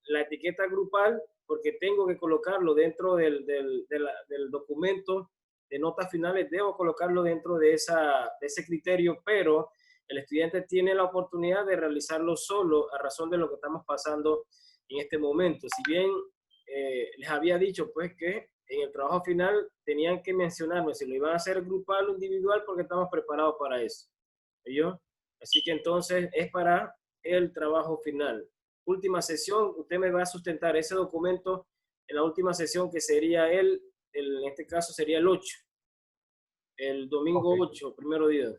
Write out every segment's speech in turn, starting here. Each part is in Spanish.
la etiqueta grupal porque tengo que colocarlo dentro del documento de notas finales, debo colocarlo dentro de ese criterio, pero el estudiante tiene la oportunidad de realizarlo solo a razón de lo que estamos pasando en este momento. Si bien les había dicho pues que en el trabajo final tenían que mencionarme si lo iban a hacer grupal o individual porque estamos preparados para eso. ¿Yo? Así que entonces es para el trabajo final. Última sesión, usted me va a sustentar ese documento en la última sesión que sería en este caso sería el 8, el domingo Ok. 8, primero día.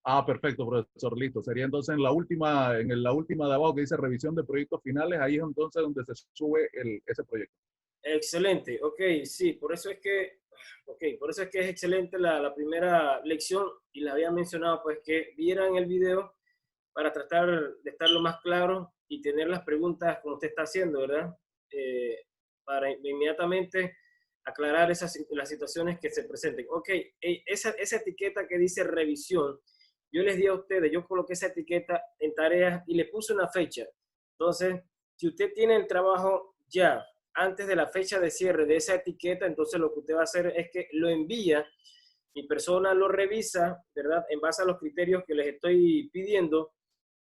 Ah, perfecto, profesor, listo. Sería entonces en la última de abajo que dice revisión de proyectos finales, ahí es entonces donde se sube ese proyecto. Excelente, ok, sí, por eso es que es excelente la primera lección y la había mencionado, pues que vieran el video para tratar de estar lo más claro y tener las preguntas como usted está haciendo, ¿verdad? Para inmediatamente aclarar las situaciones que se presenten. Ok, esa etiqueta que dice revisión, yo les di a ustedes, yo coloqué esa etiqueta en tareas y le puse una fecha. Entonces, si usted tiene el trabajo ya antes de la fecha de cierre de esa etiqueta, entonces lo que usted va a hacer es que lo envía, mi persona lo revisa, ¿verdad? En base a los criterios que les estoy pidiendo,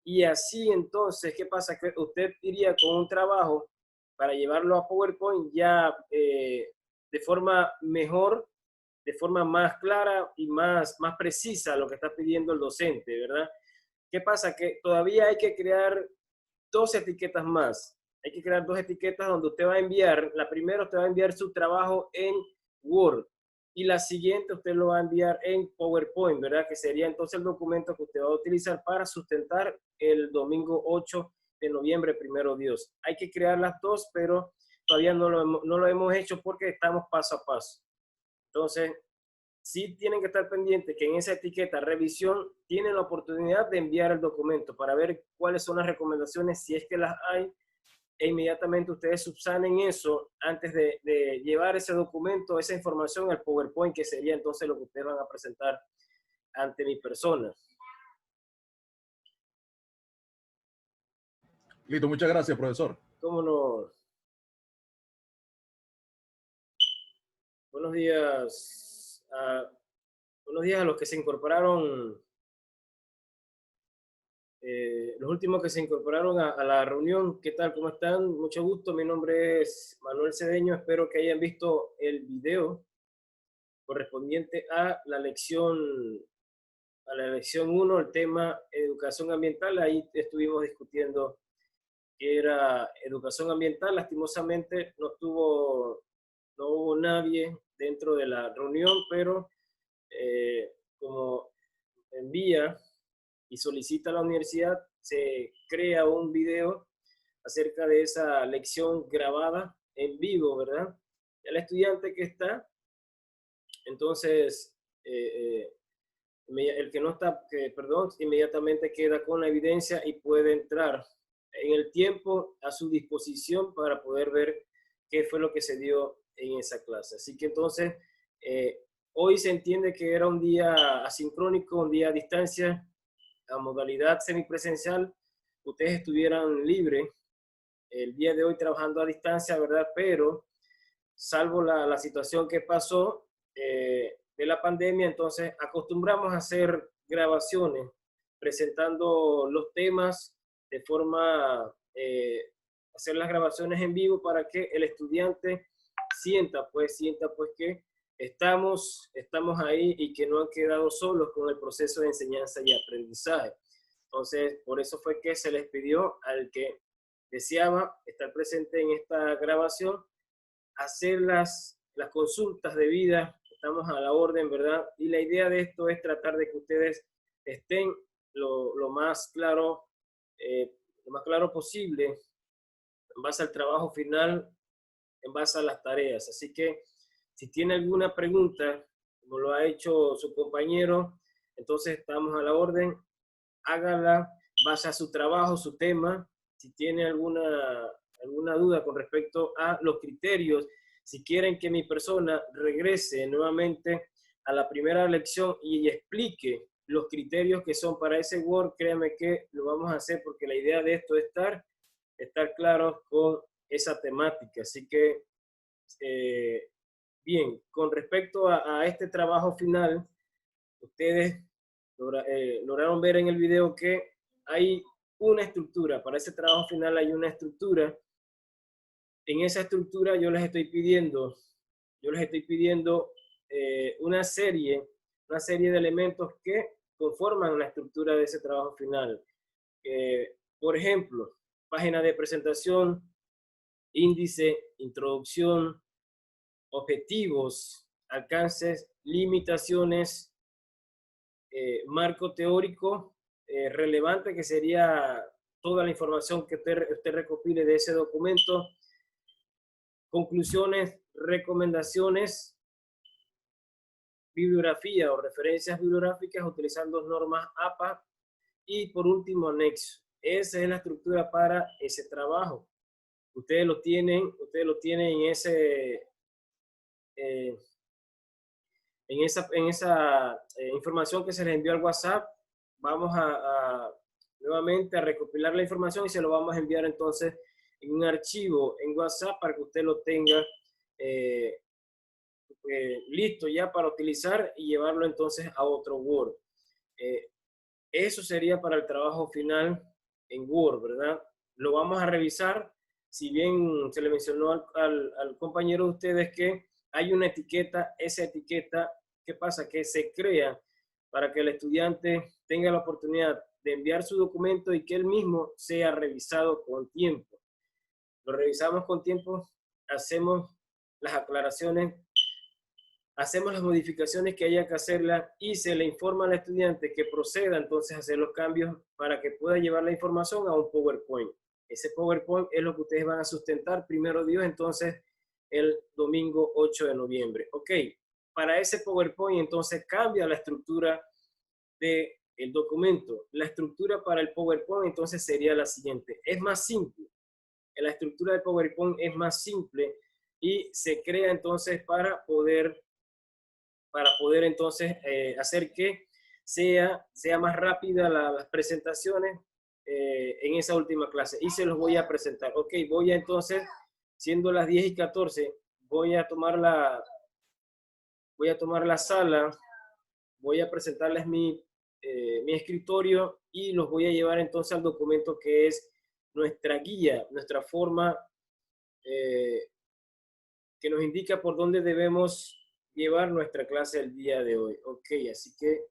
y así entonces, ¿qué pasa? Que usted iría con un trabajo para llevarlo a PowerPoint ya de forma mejor, de forma más clara y más precisa lo que está pidiendo el docente, ¿verdad? ¿Qué pasa? Que todavía hay que crear dos etiquetas más. Hay que crear dos etiquetas donde usted va a enviar, la primera usted va a enviar su trabajo en Word y la siguiente usted lo va a enviar en PowerPoint, ¿verdad? Que sería entonces el documento que usted va a utilizar para sustentar el domingo 8 de noviembre, primero Dios. Hay que crear las dos, pero todavía no lo hemos hecho porque estamos paso a paso. Entonces, sí tienen que estar pendientes que en esa etiqueta revisión tienen la oportunidad de enviar el documento para ver cuáles son las recomendaciones, si es que las hay, e inmediatamente ustedes subsanen eso antes de llevar ese documento, esa información al PowerPoint, que sería entonces lo que ustedes van a presentar ante mi persona. Listo, muchas gracias, profesor. ¿Cómo no? Buenos días. Buenos días a los que se incorporaron, los últimos que se incorporaron a la reunión. ¿Qué tal? ¿Cómo están? Mucho gusto. Mi nombre es Manuel Cedeño. Espero que hayan visto el video correspondiente a la lección 1, el tema educación ambiental. Ahí estuvimos discutiendo qué era educación ambiental. Lastimosamente no hubo nadie dentro de la reunión, pero como envía y solicita a la universidad, se crea un video acerca de esa lección grabada en vivo, ¿verdad? El estudiante que está, entonces, el que no está, perdón, inmediatamente queda con la evidencia y puede entrar en el tiempo a su disposición para poder ver qué fue lo que se dio en esa clase. Así que entonces, hoy se entiende que era un día asincrónico, un día a distancia, a modalidad semipresencial, ustedes estuvieran libres el día de hoy trabajando a distancia, ¿verdad? Pero salvo la situación que pasó de la pandemia, entonces acostumbramos a hacer grabaciones presentando los temas de forma, hacer las grabaciones en vivo para que el estudiante sienta pues que estamos ahí y que no han quedado solos con el proceso de enseñanza y aprendizaje. Entonces, por eso fue que se les pidió al que deseaba estar presente en esta grabación hacer las consultas debidas, estamos a la orden, ¿verdad? Y la idea de esto es tratar de que ustedes estén lo más claro, lo más claro posible en base al trabajo final, en base a las tareas. Así que si tiene alguna pregunta, como lo ha hecho su compañero, entonces estamos a la orden, hágala, base a su trabajo, su tema. Si tiene alguna duda con respecto a los criterios, si quieren que mi persona regrese nuevamente a la primera lección y explique los criterios que son para ese Word, créanme que lo vamos a hacer porque la idea de esto es estar estar claros con esa temática. Así que, bien, con respecto a este trabajo final, ustedes lograron ver en el video que hay una estructura. Para ese trabajo final hay una estructura. En esa estructura yo les estoy pidiendo una serie de elementos que conforman la estructura de ese trabajo final. Por ejemplo, página de presentación, índice, introducción, objetivos, alcances, limitaciones, marco teórico relevante, que sería toda la información que usted recopile de ese documento, conclusiones, recomendaciones, bibliografía o referencias bibliográficas utilizando normas APA y por último anexo. Esa es la estructura para ese trabajo. Ustedes lo tienen en esa información que se les envió al WhatsApp. Vamos nuevamente a recopilar la información y se lo vamos a enviar entonces en un archivo en WhatsApp para que usted lo tenga listo ya para utilizar y llevarlo entonces a otro Word. Eso sería para el trabajo final en Word, ¿verdad? Lo vamos a revisar. Si bien se le mencionó al compañero de ustedes que hay una etiqueta, esa etiqueta, ¿qué pasa? Que se crea para que el estudiante tenga la oportunidad de enviar su documento y que él mismo sea revisado con tiempo. Lo revisamos con tiempo, hacemos las aclaraciones, hacemos las modificaciones que haya que hacerlas y se le informa al estudiante que proceda entonces a hacer los cambios para que pueda llevar la información a un PowerPoint. Ese PowerPoint es lo que ustedes van a sustentar, primero Dios, entonces el domingo 8 de noviembre. Ok, para ese PowerPoint entonces cambia la estructura del documento. La estructura para el PowerPoint entonces sería la siguiente. Es más simple. La estructura del PowerPoint es más simple y se crea entonces para poder entonces hacer que sea más rápida las presentaciones en esa última clase. Y se los voy a presentar. Ok, voy a entonces, siendo las 10:14, voy a tomar la sala, voy a presentarles mi escritorio y los voy a llevar entonces al documento que es nuestra guía, nuestra forma que nos indica por dónde debemos llevar nuestra clase el día de hoy. Ok, así que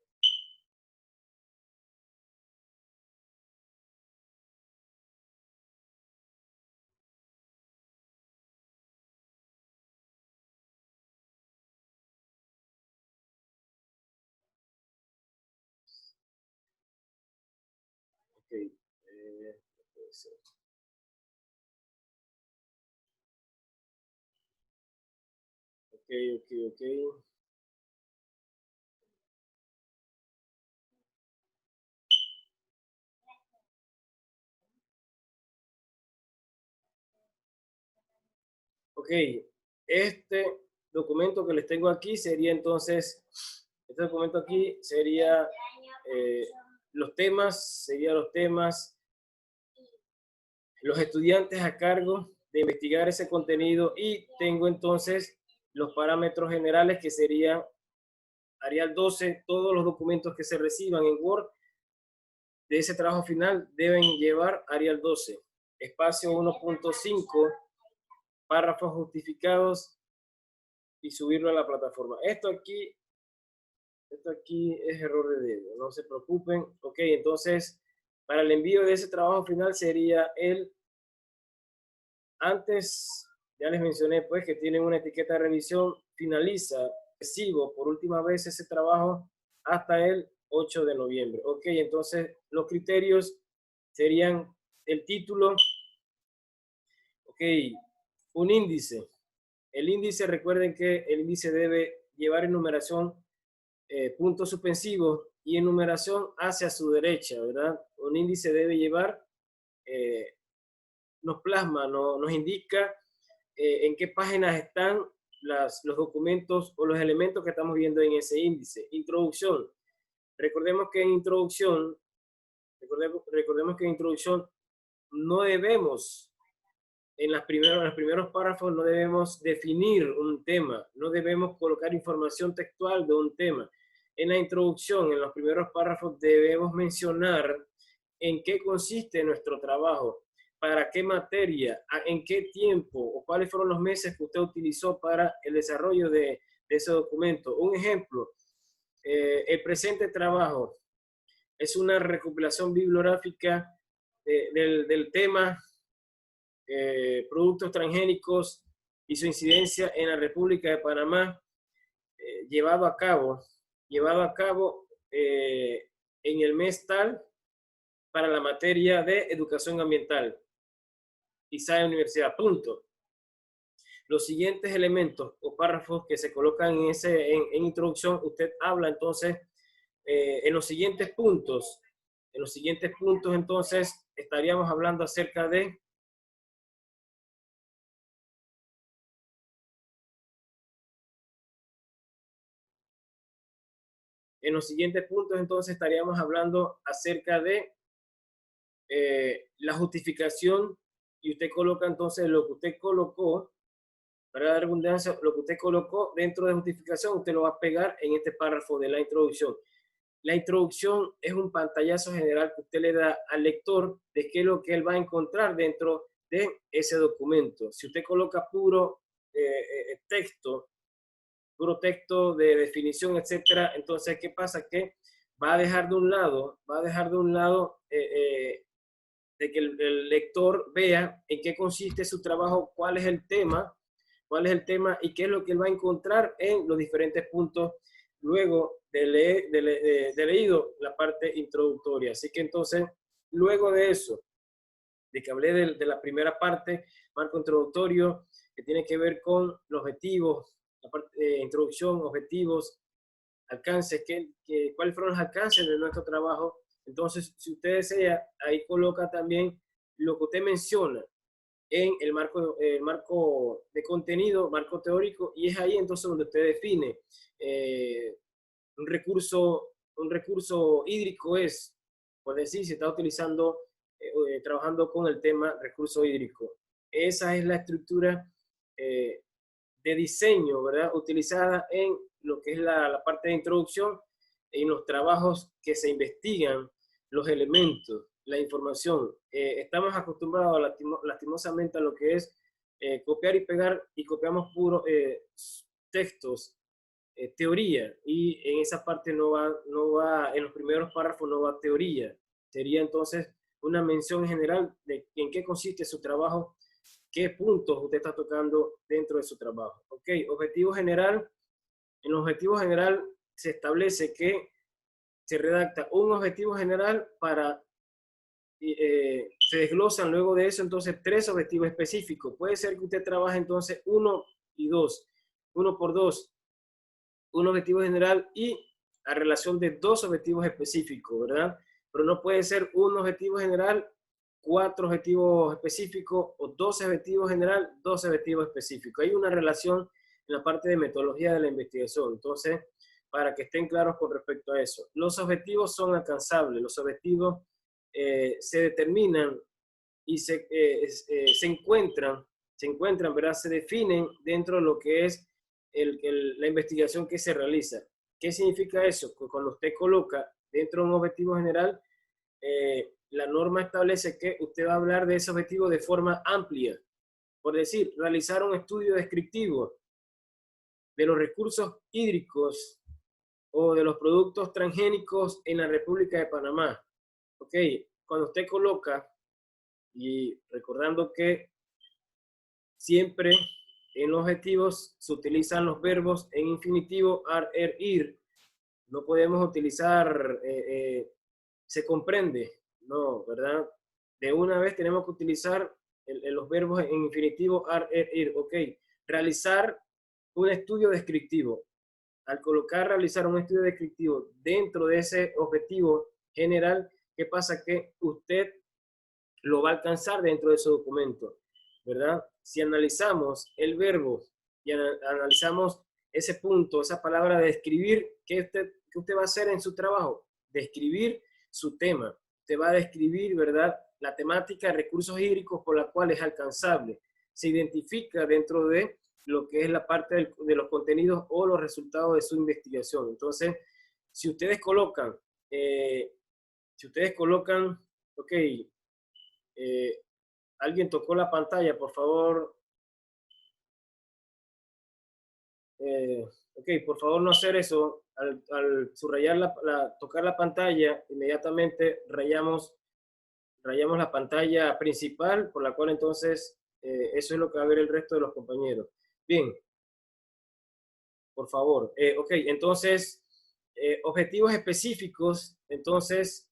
ok, puede ser. Ok. Ok, este documento que les tengo aquí sería entonces, este documento aquí sería los temas, los estudiantes a cargo de investigar ese contenido y tengo entonces los parámetros generales que serían Arial 12, todos los documentos que se reciban en Word de ese trabajo final deben llevar Arial 12, espacio 1.5, párrafos justificados y subirlo a la plataforma. Esto aquí es error de dedo, no se preocupen. Ok, entonces, para el envío de ese trabajo final sería antes, ya les mencioné pues que tienen una etiqueta de revisión, finaliza, recibo por última vez ese trabajo hasta el 8 de noviembre. Ok, entonces los criterios serían el título, ok, un índice. El índice, recuerden que el índice debe llevar enumeración, puntos suspensivos y enumeración hacia su derecha, ¿verdad? Un índice debe llevar, nos plasma, nos indica en qué páginas están los documentos o los elementos que estamos viendo en ese índice. Introducción. Recordemos que en introducción no debemos, en los primeros párrafos, no debemos definir un tema, no debemos colocar información textual de un tema. En la introducción, en los primeros párrafos, debemos mencionar en qué consiste nuestro trabajo, para qué materia, en qué tiempo o cuáles fueron los meses que usted utilizó para el desarrollo de ese documento. Un ejemplo, el presente trabajo es una recopilación bibliográfica del tema productos transgénicos y su incidencia en la República de Panamá, llevado a cabo en el mes tal para la materia de educación ambiental, quizá Universidad, punto. Los siguientes elementos o párrafos que se colocan en introducción, usted habla entonces en los siguientes puntos. En los siguientes puntos entonces estaríamos hablando acerca de acerca de la justificación, y usted coloca entonces lo que usted colocó, para la redundancia, lo que usted colocó dentro de justificación, usted lo va a pegar en este párrafo de la introducción. La introducción es un pantallazo general que usted le da al lector de qué es lo que él va a encontrar dentro de ese documento. Si usted coloca puro texto de definición, etcétera, entonces, ¿qué pasa? Que va a dejar de un lado de que el lector vea en qué consiste su trabajo, cuál es el tema y qué es lo que él va a encontrar en los diferentes puntos luego de leído la parte introductoria. Así que entonces, luego de eso, de que hablé de la primera parte, marco introductorio, que tiene que ver con los objetivos, la parte de introducción, objetivos, alcances, cuáles fueron los alcances de nuestro trabajo. Entonces, si usted desea, ahí coloca también lo que usted menciona en el marco de contenido, marco teórico, y es ahí entonces donde usted define un recurso hídrico es, por decir, se está utilizando, trabajando con el tema recurso hídrico. Esa es la estructura de diseño, ¿verdad? Utilizada en lo que es la parte de introducción, en los trabajos que se investigan, los elementos, la información. Estamos acostumbrados lastimosamente a lo que es copiar y pegar, y copiamos puros textos, teoría, y en esa parte no va, en los primeros párrafos no va teoría. Sería entonces una mención general de en qué consiste su trabajo, qué puntos usted está tocando dentro de su trabajo. Ok, objetivo general. En el objetivo general se establece que se redacta un objetivo general se desglosan luego de eso entonces 3 objetivos específicos. Puede ser que usted trabaje entonces 1 y 2, 1 por 2, un objetivo general y la relación de 2 objetivos específicos, ¿verdad? Pero no puede ser un objetivo general, 4 objetivos específicos, o 12 objetivos general, 12 objetivos específicos. Hay una relación en la parte de metodología de la investigación. Entonces, para que estén claros con respecto a eso. Los objetivos son alcanzables, los objetivos se determinan y se encuentran, ¿verdad? Se definen dentro de lo que es la investigación que se realiza. ¿Qué significa eso? Que cuando usted coloca dentro de un objetivo general, la norma establece que usted va a hablar de ese objetivo de forma amplia. Por decir, realizar un estudio descriptivo de los recursos hídricos o de los productos transgénicos en la República de Panamá. Ok, cuando usted coloca, y recordando que siempre en los objetivos se utilizan los verbos en infinitivo, ar, er, ir. No podemos utilizar, se comprende, no, ¿verdad? De una vez tenemos que utilizar los verbos en infinitivo, ar, er, ir. Ok, realizar un estudio descriptivo. Al colocar realizar un estudio descriptivo dentro de ese objetivo general, ¿qué pasa? Que usted lo va a alcanzar dentro de ese documento, ¿verdad? Si analizamos el verbo y analizamos ese punto, esa palabra de describir, ¿qué usted va a hacer en su trabajo? Describir su tema. Usted va a describir, ¿verdad? la temática de recursos hídricos por la cual es alcanzable. Se identifica dentro de lo que es la parte de los contenidos o los resultados de su investigación. Entonces, si ustedes colocan, ok, alguien tocó la pantalla, por favor. Ok, por favor no hacer eso. Al subrayar tocar la pantalla, inmediatamente rayamos la pantalla principal, por la cual entonces eso es lo que va a ver el resto de los compañeros. Bien, por favor. Ok, entonces, objetivos específicos. Entonces,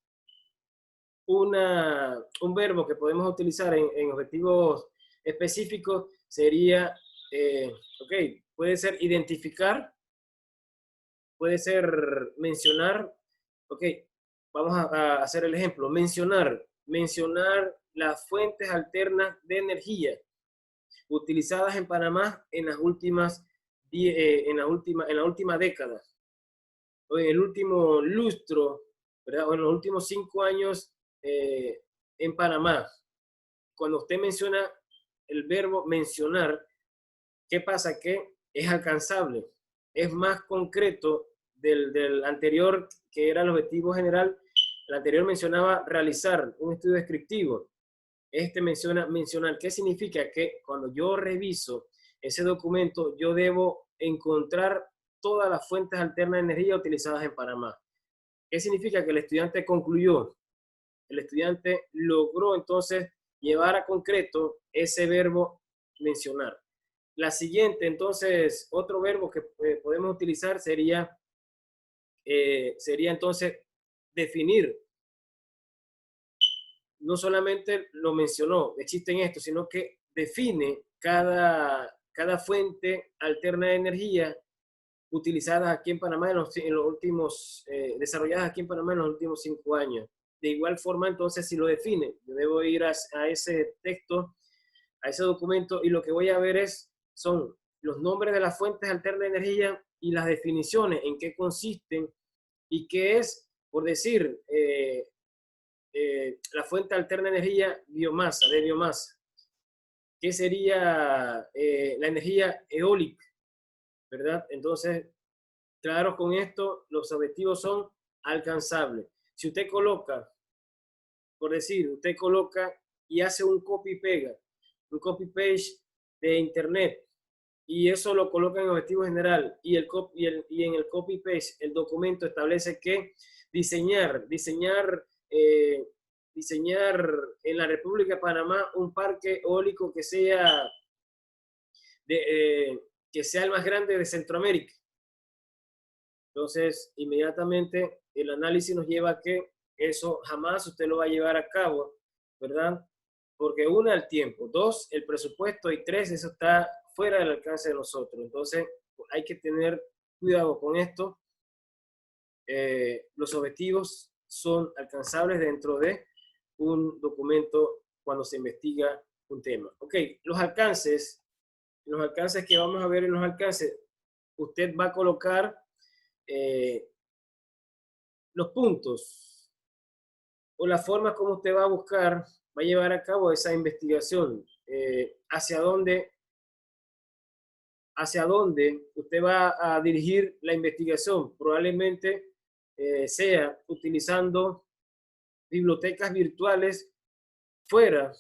un verbo que podemos utilizar en objetivos específicos sería, ok, puede ser identificar, puede ser mencionar. Ok, vamos a hacer el ejemplo. Mencionar las fuentes alternas de energía utilizadas en Panamá en las últimas en la última década o en el último lustro, ¿verdad? O en los últimos 5 años en Panamá. Cuando usted menciona el verbo mencionar, ¿qué pasa? Que es alcanzable, es más concreto del anterior, que era el objetivo general. El anterior mencionaba realizar un estudio descriptivo. Este menciona mencionar. ¿Qué significa? Que cuando yo reviso ese documento, yo debo encontrar todas las fuentes alternas de energía utilizadas en Panamá. ¿Qué significa? Que el estudiante concluyó, el estudiante logró entonces llevar a concreto ese verbo mencionar. La siguiente, entonces, otro verbo que podemos utilizar sería entonces definir. No solamente lo mencionó, existen esto, sino que define cada fuente alterna de energía utilizadas aquí en Panamá en los últimos, desarrolladas aquí en Panamá en los últimos 5 años. De igual forma, entonces, si lo define, yo debo ir a ese texto, a ese documento, y lo que voy a ver son los nombres de las fuentes alternas de energía y las definiciones, en qué consisten y qué es, por decir, la fuente alterna de energía de biomasa. ¿Qué sería la energía eólica? ¿Verdad? Entonces, claro, con esto los objetivos son alcanzables. Si usted coloca, por decir, usted coloca y hace un copy-pega, un copy-paste de internet, y eso lo coloca en objetivo general, y en el copy-paste el documento establece que diseñar en la República de Panamá un parque eólico que sea el más grande de Centroamérica. Entonces, inmediatamente el análisis nos lleva a que eso jamás usted lo va a llevar a cabo, ¿verdad? Porque una, el tiempo; dos, el presupuesto; y tres, eso está fuera del alcance de nosotros. Entonces, hay que tener cuidado con esto. Los objetivos son alcanzables dentro de un documento cuando se investiga un tema. Ok, los alcances que vamos a ver. En los alcances, usted va a colocar los puntos o la forma como usted va a buscar, va a llevar a cabo esa investigación, hacia dónde usted va a dirigir la investigación. Probablemente sea utilizando bibliotecas virtuales fuera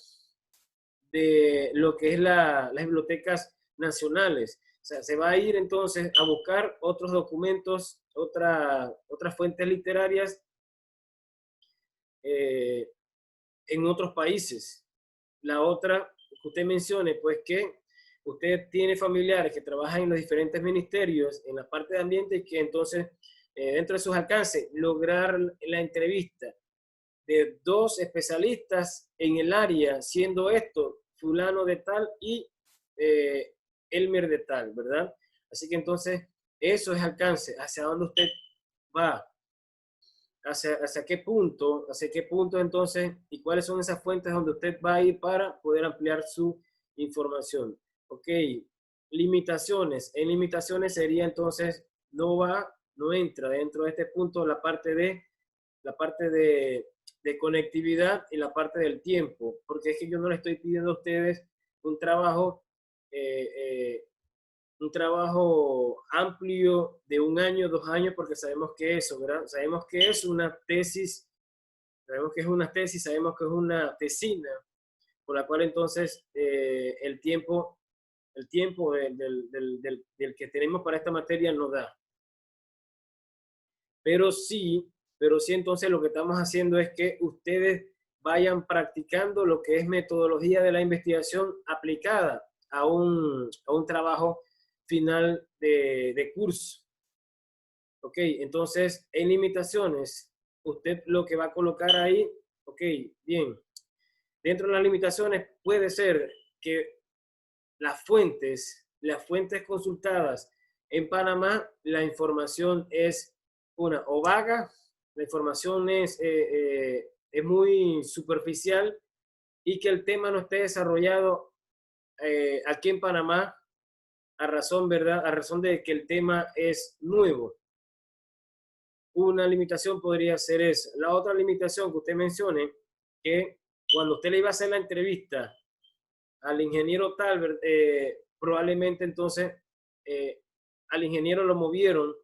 de lo que es las bibliotecas nacionales. O sea, se va a ir entonces a buscar otros documentos, otras fuentes literarias en otros países. La otra que usted mencione, pues, que usted tiene familiares que trabajan en los diferentes ministerios en la parte de ambiente, y que entonces, dentro de sus alcances, lograr la entrevista de 2 especialistas en el área, siendo esto fulano de tal y Elmer de tal, ¿verdad? Así que entonces, eso es alcance, hacia dónde usted va, hacia qué punto entonces, y cuáles son esas fuentes donde usted va a ir para poder ampliar su información. Ok, limitaciones. En limitaciones sería entonces, no entra dentro de este punto la parte de de conectividad y la parte del tiempo, porque es que yo no le estoy pidiendo a ustedes un trabajo, eh, eh, un trabajo amplio de 1 año, 2 años, porque sabemos que eso, ¿verdad? Sabemos que es una tesis, sabemos que es una tesis, sabemos que es una tesina, por la cual entonces el tiempo del que tenemos para esta materia no da. Pero sí, pero sí entonces lo que estamos haciendo es que ustedes vayan practicando lo que es metodología de la investigación aplicada a un trabajo final de curso. Ok, entonces en limitaciones, usted lo que va a colocar ahí, ok, bien, dentro de las limitaciones puede ser que las fuentes consultadas en Panamá, la información es una o vaga, la información es muy superficial y que el tema no esté desarrollado aquí en Panamá a razón, ¿verdad? A razón de que el tema es nuevo. Una limitación podría ser esa. La otra limitación que usted mencione, que cuando usted le iba a hacer la entrevista al ingeniero tal, probablemente entonces al ingeniero lo movieron,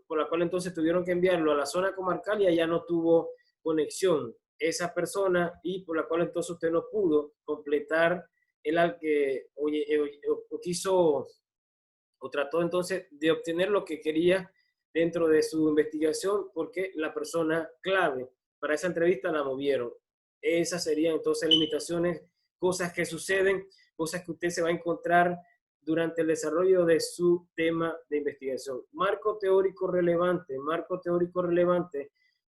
por la cual entonces tuvieron que enviarlo a la zona comarcal y allá no tuvo conexión esa persona y por la cual entonces usted no pudo completar el que o quiso o trató entonces de obtener lo que quería dentro de su investigación porque la persona clave para esa entrevista la movieron. Esas serían entonces limitaciones, cosas que suceden, cosas que usted se va a encontrar durante el desarrollo de su tema de investigación. Marco teórico relevante,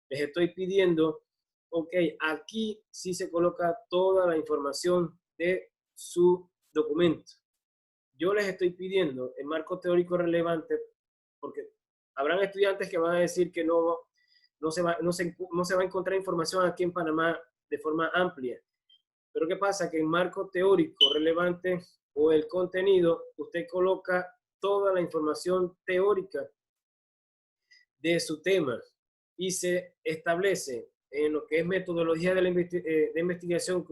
les estoy pidiendo, ok, aquí sí se coloca toda la información de su documento. Yo les estoy pidiendo el marco teórico relevante porque habrán estudiantes que van a decir que no se va a encontrar información aquí en Panamá de forma amplia. Pero ¿qué pasa? Que en marco teórico relevante o el contenido, usted coloca toda la información teórica de su tema y se establece en lo que es metodología de investigación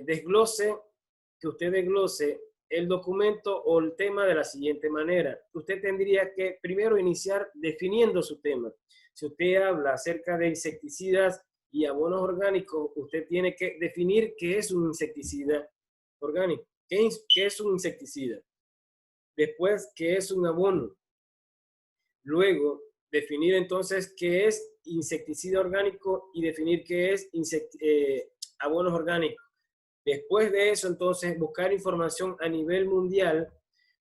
desglose, que usted desglose el documento o el tema de la siguiente manera. Usted tendría que primero iniciar definiendo su tema. Si usted habla acerca de insecticidas y abonos orgánicos, usted tiene que definir qué es un insecticida orgánico, qué es un insecticida. Después, qué es un abono. Luego, definir entonces qué es insecticida orgánico y definir qué es abonos orgánicos. Después de eso, entonces, buscar información a nivel mundial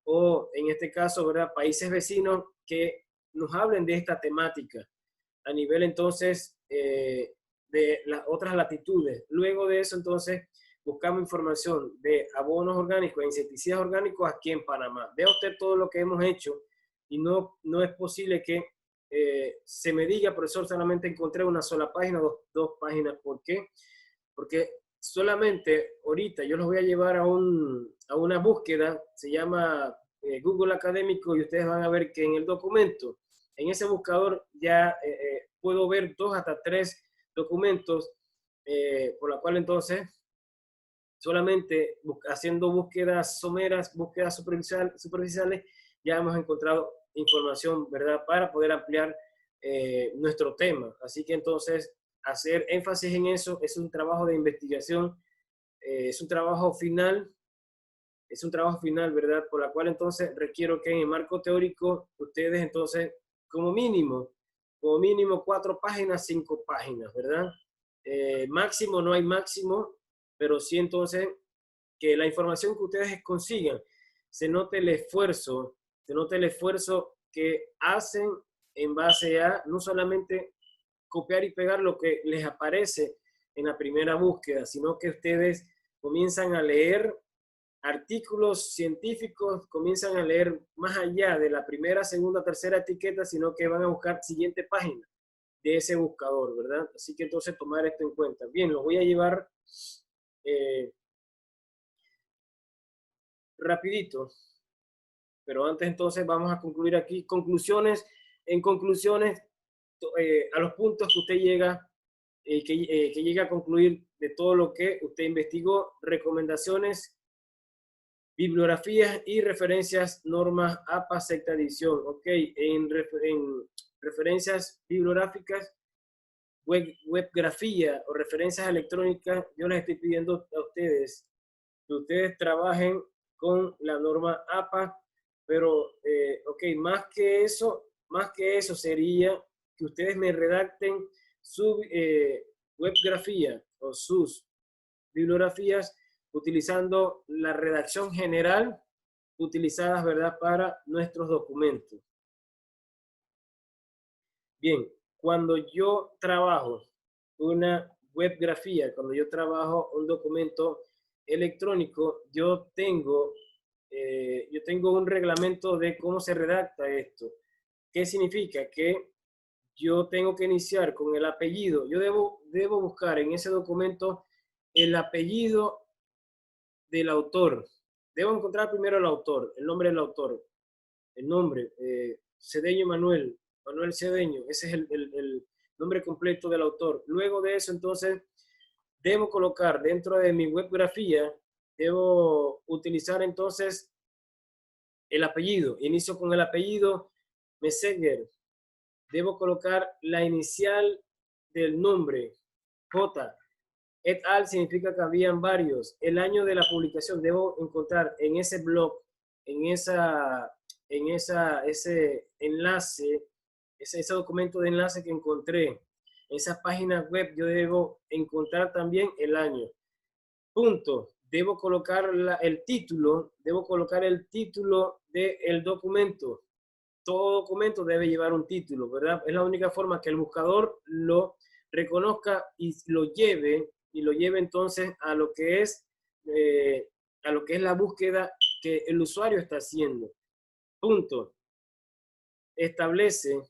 o, en este caso, ¿verdad?, países vecinos que nos hablen de esta temática a nivel, entonces, de las otras latitudes. Luego de eso, entonces, buscamos información de abonos orgánicos e insecticidas orgánicos aquí en Panamá. Vea usted todo lo que hemos hecho y no es posible que se me diga, profesor, solamente encontré una sola página, dos páginas. ¿Por qué? Porque solamente ahorita yo los voy a llevar a una búsqueda, se llama Google Académico, y ustedes van a ver que en el documento, en ese buscador ya puedo ver 2 hasta 3 documentos, por la cual entonces solamente haciendo búsquedas someras, búsquedas superficiales, ya hemos encontrado información, ¿verdad?, para poder ampliar nuestro tema. Así que entonces hacer énfasis en eso es un trabajo de investigación, es un trabajo final, ¿verdad? Por la cual entonces requiero que en el marco teórico ustedes entonces como mínimo 4 páginas, 5 páginas, ¿verdad? Máximo no hay máximo, pero sí entonces que la información que ustedes consigan se note el esfuerzo, que hacen en base a no solamente copiar y pegar lo que les aparece en la primera búsqueda, sino que ustedes comienzan a leer artículos científicos, comienzan a leer más allá de la primera, segunda, tercera etiqueta, sino que van a buscar siguiente página de ese buscador, ¿verdad? Así que entonces tomar esto en cuenta. Bien, lo voy a llevar rapidito, pero antes entonces vamos a concluir aquí. En conclusiones, a los puntos que usted llega, que llega a concluir de todo lo que usted investigó, recomendaciones, bibliografías y referencias, normas, APA, sexta edición. Ok, en referencias bibliográficas, webgrafía o referencias electrónicas, yo les estoy pidiendo a ustedes que ustedes trabajen con la norma APA, pero, ok, más que eso sería que ustedes me redacten su webgrafía o sus bibliografías utilizando la redacción general utilizadas, ¿verdad?, para nuestros documentos. Bien, cuando yo trabajo una webgrafía, cuando yo trabajo un documento electrónico, yo tengo un reglamento de cómo se redacta esto. ¿Qué significa? Que yo tengo que iniciar con el apellido. Yo debo buscar en ese documento el apellido del autor. Debo encontrar primero el autor, el nombre del autor, el nombre, Cedeño Manuel Cedeño, ese es el nombre completo del autor. Luego de eso, entonces, debo colocar dentro de mi webgrafía, debo utilizar entonces el apellido. Inicio con el apellido Meseguer. Debo colocar la inicial del nombre, J. Et al significa que habían varios. El año de la publicación, debo encontrar en ese blog, ese enlace, ese documento de enlace que encontré, en esa página web, yo debo encontrar también el año. Punto. Debo colocar el título del documento. Todo documento debe llevar un título, ¿verdad? Es la única forma que el buscador lo reconozca y lo lleve entonces a lo que es la búsqueda que el usuario está haciendo. Punto. Establece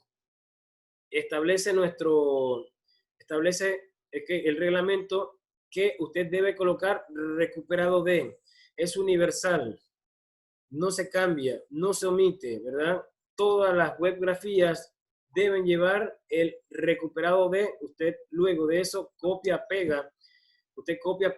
el reglamento que usted debe colocar recuperado de. Es universal. No se cambia, no se omite, ¿verdad? Todas las webgrafías deben llevar el recuperado de. Usted luego de eso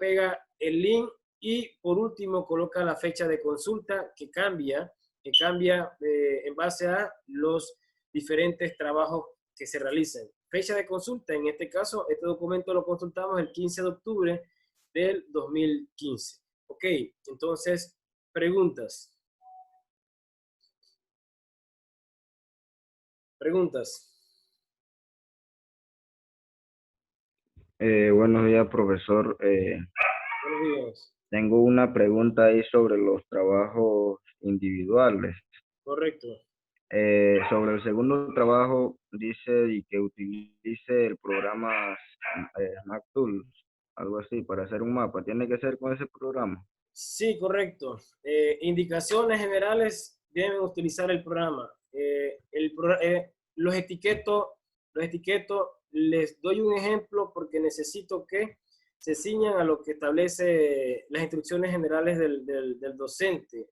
pega el link y por último coloca la fecha de consulta que cambia en base a los diferentes trabajos que se realizan. Fecha de consulta, en este caso, este documento lo consultamos el 15 de octubre del 2015. Ok, entonces, preguntas. Buenos días, profesor. Buenos días. Tengo una pregunta ahí sobre los trabajos individuales. Correcto. Sobre el segundo trabajo, dice y que utilice el programa MapTools, algo así, para hacer un mapa. ¿Tiene que ser con ese programa? Sí, correcto. Indicaciones generales deben utilizar el programa. Los etiquetos, les doy un ejemplo porque necesito que se ciñan a lo que establece las instrucciones generales del docente.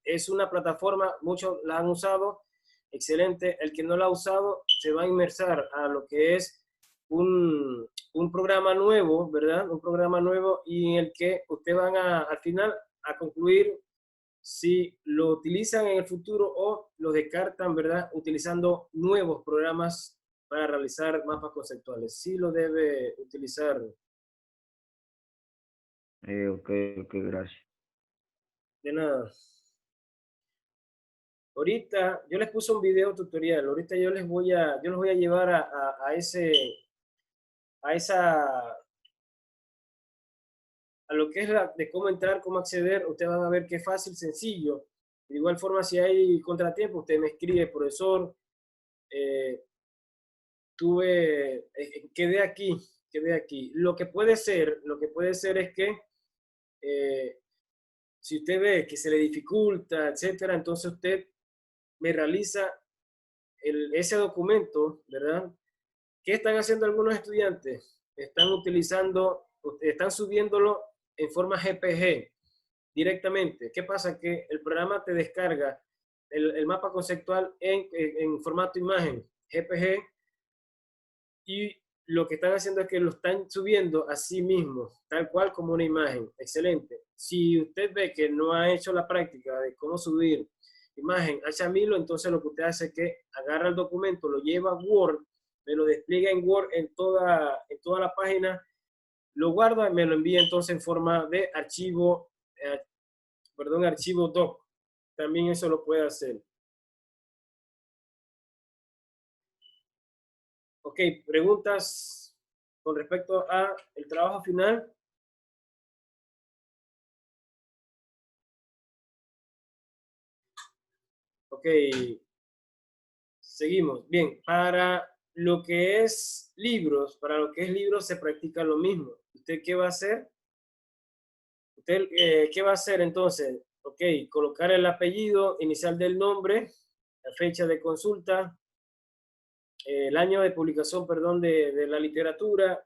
Es una plataforma, muchos la han usado, excelente. El que no la ha usado se va a inmersar a lo que es un programa nuevo, ¿verdad? Un programa nuevo y en el que ustedes van al final a concluir si lo utilizan en el futuro o lo descartan, ¿verdad? Utilizando nuevos programas para realizar mapas conceptuales. Sí lo debe utilizar. Ok, gracias. De nada. Ahorita yo les puse un video tutorial. Ahorita yo los voy a llevar a lo que es de cómo entrar, cómo acceder. Ustedes van a ver que es fácil, sencillo. De igual forma, si hay contratiempo, usted me escribe, profesor, quedé aquí. Lo que puede ser es que si usted ve que se le dificulta, etcétera, entonces usted me realiza ese documento, ¿verdad? ¿Qué están haciendo algunos estudiantes? Están subiéndolo en forma GPG directamente. ¿Qué pasa? Que el programa te descarga el mapa conceptual en formato imagen, GPG, y lo que están haciendo es que lo están subiendo a sí mismos, tal cual como una imagen. Excelente. Si usted ve que no ha hecho la práctica de cómo subir imagen a Shamilo, entonces lo que usted hace es que agarra el documento, lo lleva a Word, me lo despliega en Word en toda la página, lo guarda y me lo envía entonces en forma de archivo, archivo doc. También eso lo puede hacer. Ok, preguntas con respecto a el trabajo final. Ok, seguimos. Bien, para lo que es libros, se practica lo mismo. ¿Usted qué va a hacer? ¿Usted qué va a hacer entonces? Ok, colocar el apellido inicial del nombre, la fecha de consulta, el año de publicación, perdón, de la literatura,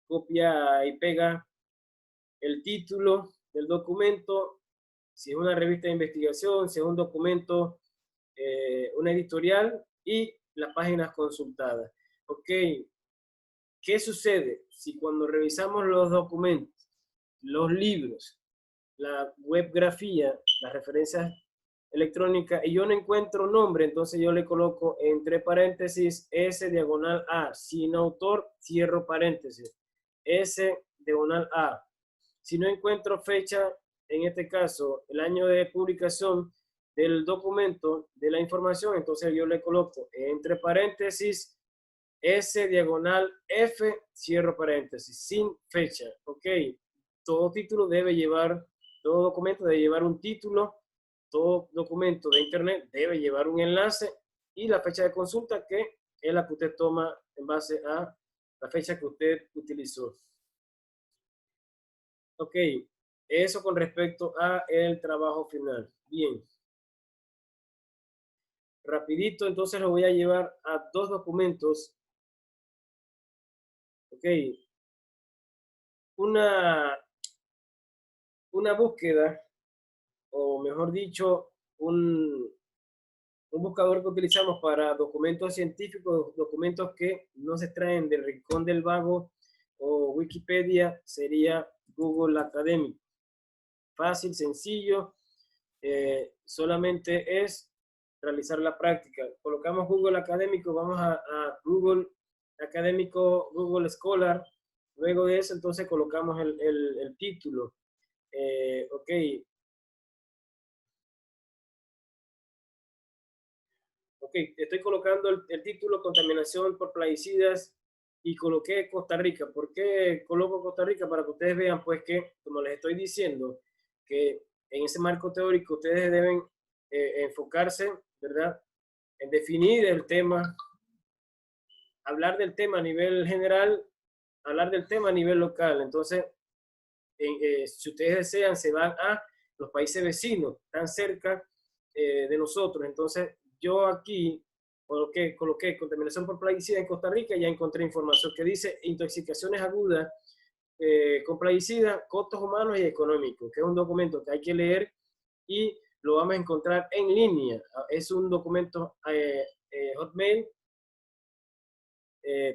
copia y pega el título del documento, si es una revista de investigación, si es un documento, una editorial y las páginas consultadas. Ok, ¿qué sucede si cuando revisamos los documentos, los libros, la webgrafía, las referencias electrónicas, y yo no encuentro nombre, entonces yo le coloco entre paréntesis S diagonal A, sin autor, cierro paréntesis, S diagonal A. Si no encuentro fecha, en este caso, el año de publicación del documento, de la información, entonces yo le coloco entre paréntesis S diagonal F, cierro paréntesis, sin fecha. Ok, todo título debe llevar, todo documento debe llevar un título, todo documento de internet debe llevar un enlace y la fecha de consulta, que es la que usted toma en base a la fecha que usted utilizó. Ok, eso con respecto a el trabajo final. Bien. Rapidito, entonces lo voy a llevar a dos documentos. Ok. Una búsqueda, o mejor dicho, un buscador que utilizamos para documentos científicos, documentos que no se extraen del Rincón del Vago o Wikipedia, sería Google Academic. Fácil, sencillo, solamente es realizar la práctica. Colocamos Google Académico, vamos a Google Académico, Google Scholar. Luego de eso, entonces colocamos el título. Ok. Ok, estoy colocando el título Contaminación por plaguicidas y coloqué Costa Rica. ¿Por qué coloco Costa Rica? Para que ustedes vean, pues, que, como les estoy diciendo, que en ese marco teórico ustedes deben enfocarse, ¿verdad?, en definir el tema, hablar del tema a nivel general, hablar del tema a nivel local. Entonces, si ustedes desean, se van a los países vecinos, tan cerca de nosotros. Entonces, yo aquí coloqué contaminación por plaguicida en Costa Rica, ya encontré información que dice intoxicaciones agudas con plaguicida, costos humanos y económicos, que es un documento que hay que leer y lo vamos a encontrar en línea. Es un documento Hotmail,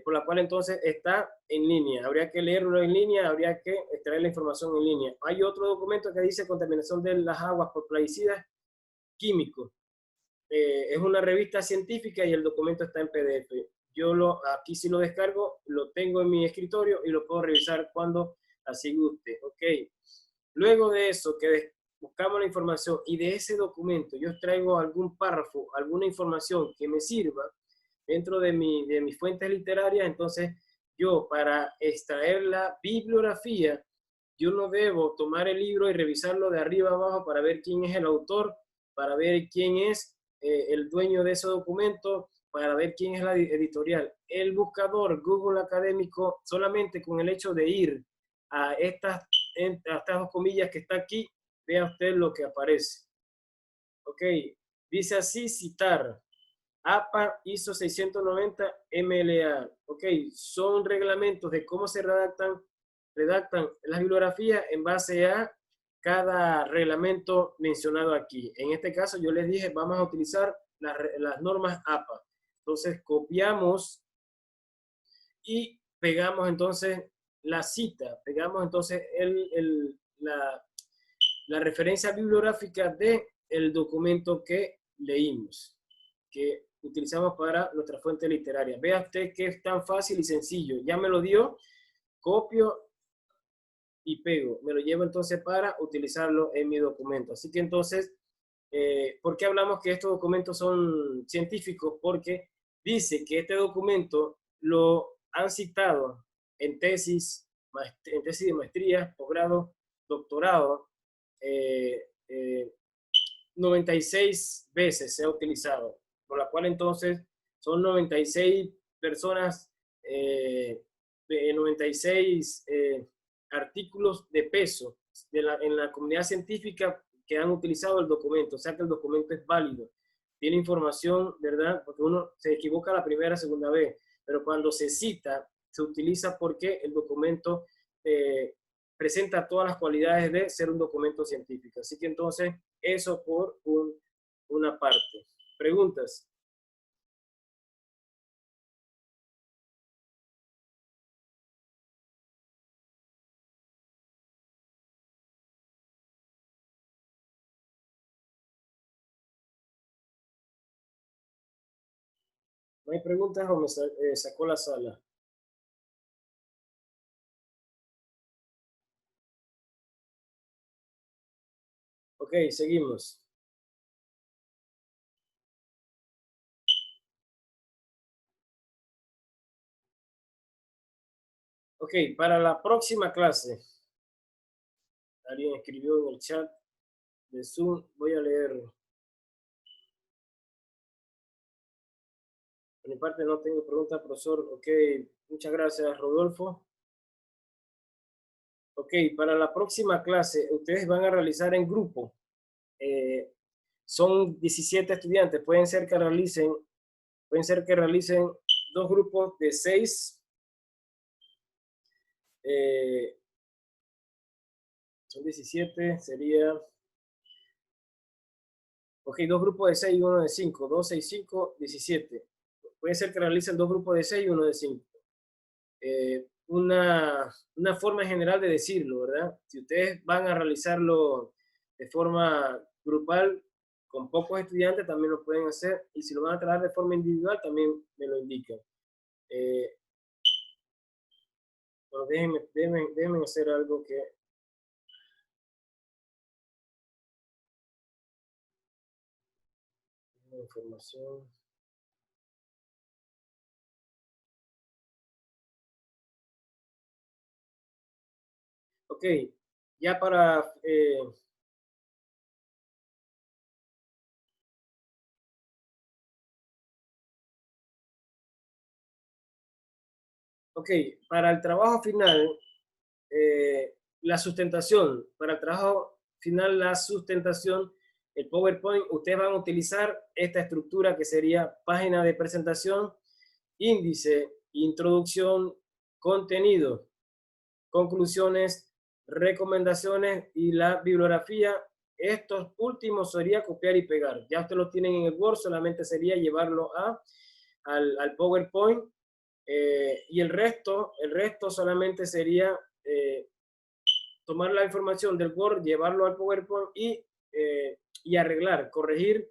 por la cual entonces está en línea. Habría que leerlo en línea, habría que extraer la información en línea. Hay otro documento que dice contaminación de las aguas por plaguicidas químicos. Es una revista científica y el documento está en PDF. Yo aquí sí lo descargo, lo tengo en mi escritorio y lo puedo revisar cuando así guste. Ok. Luego de eso, que buscamos la información y de ese documento yo traigo algún párrafo, alguna información que me sirva dentro de mis fuentes literarias, entonces yo, para extraer la bibliografía, yo no debo tomar el libro y revisarlo de arriba a abajo para ver quién es el autor, para ver quién es el dueño de ese documento, para ver quién es la editorial. El buscador Google Académico, solamente con el hecho de ir a estas dos comillas que está aquí, vea usted lo que aparece. Ok, dice así: citar. APA ISO 690 MLA. Ok, son reglamentos de cómo se redactan las bibliografías en base a cada reglamento mencionado aquí. En este caso yo les dije, vamos a utilizar las normas APA. Entonces copiamos y pegamos entonces la cita, pegamos entonces la referencia bibliográfica del documento que leímos, que utilizamos para nuestra fuente literaria. Vea usted que es tan fácil y sencillo. Ya me lo dio, copio y pego. Me lo llevo entonces para utilizarlo en mi documento. Así que entonces, ¿por qué hablamos que estos documentos son científicos? Porque dice que este documento lo han citado en tesis de maestría, posgrado, doctorado, 96 veces se ha utilizado, por la cual entonces son 96 personas, 96 artículos de peso en la comunidad científica que han utilizado el documento, o sea que el documento es válido, tiene información, ¿verdad? Porque uno se equivoca la primera, segunda vez, pero cuando se cita, se utiliza porque el documento presenta todas las cualidades de ser un documento científico. Así que entonces, eso por una parte. ¿Preguntas? ¿No hay preguntas o me sacó la sala? Ok, seguimos. Ok, para la próxima clase, alguien escribió en el chat de Zoom, voy a leerlo. Por mi parte no tengo preguntas, profesor. Ok, muchas gracias, Rodolfo. Ok, para la próxima clase, ustedes van a realizar en grupo. Son 17 estudiantes, pueden ser que realicen dos grupos de 6. Son 17, sería... Ok, dos grupos de 6 y uno de 5. 2, 6, 5, 17. Puede ser que realicen dos grupos de 6 y uno de 5. Una forma general de decirlo, ¿verdad? Si ustedes van a realizarlo de forma grupal, con pocos estudiantes, también lo pueden hacer. Y si lo van a trabajar de forma individual, también me lo indican. Pero déjenme hacer algo que... Información. Ok, ya para... ok, para el trabajo final, la sustentación, para el trabajo final, la sustentación, el PowerPoint, ustedes van a utilizar esta estructura que sería página de presentación, índice, introducción, contenido, conclusiones, recomendaciones y la bibliografía. Estos últimos sería copiar y pegar. Ya ustedes lo tienen en el Word, solamente sería llevarlo al PowerPoint. Y el resto solamente sería tomar la información del Word, llevarlo al PowerPoint y arreglar, corregir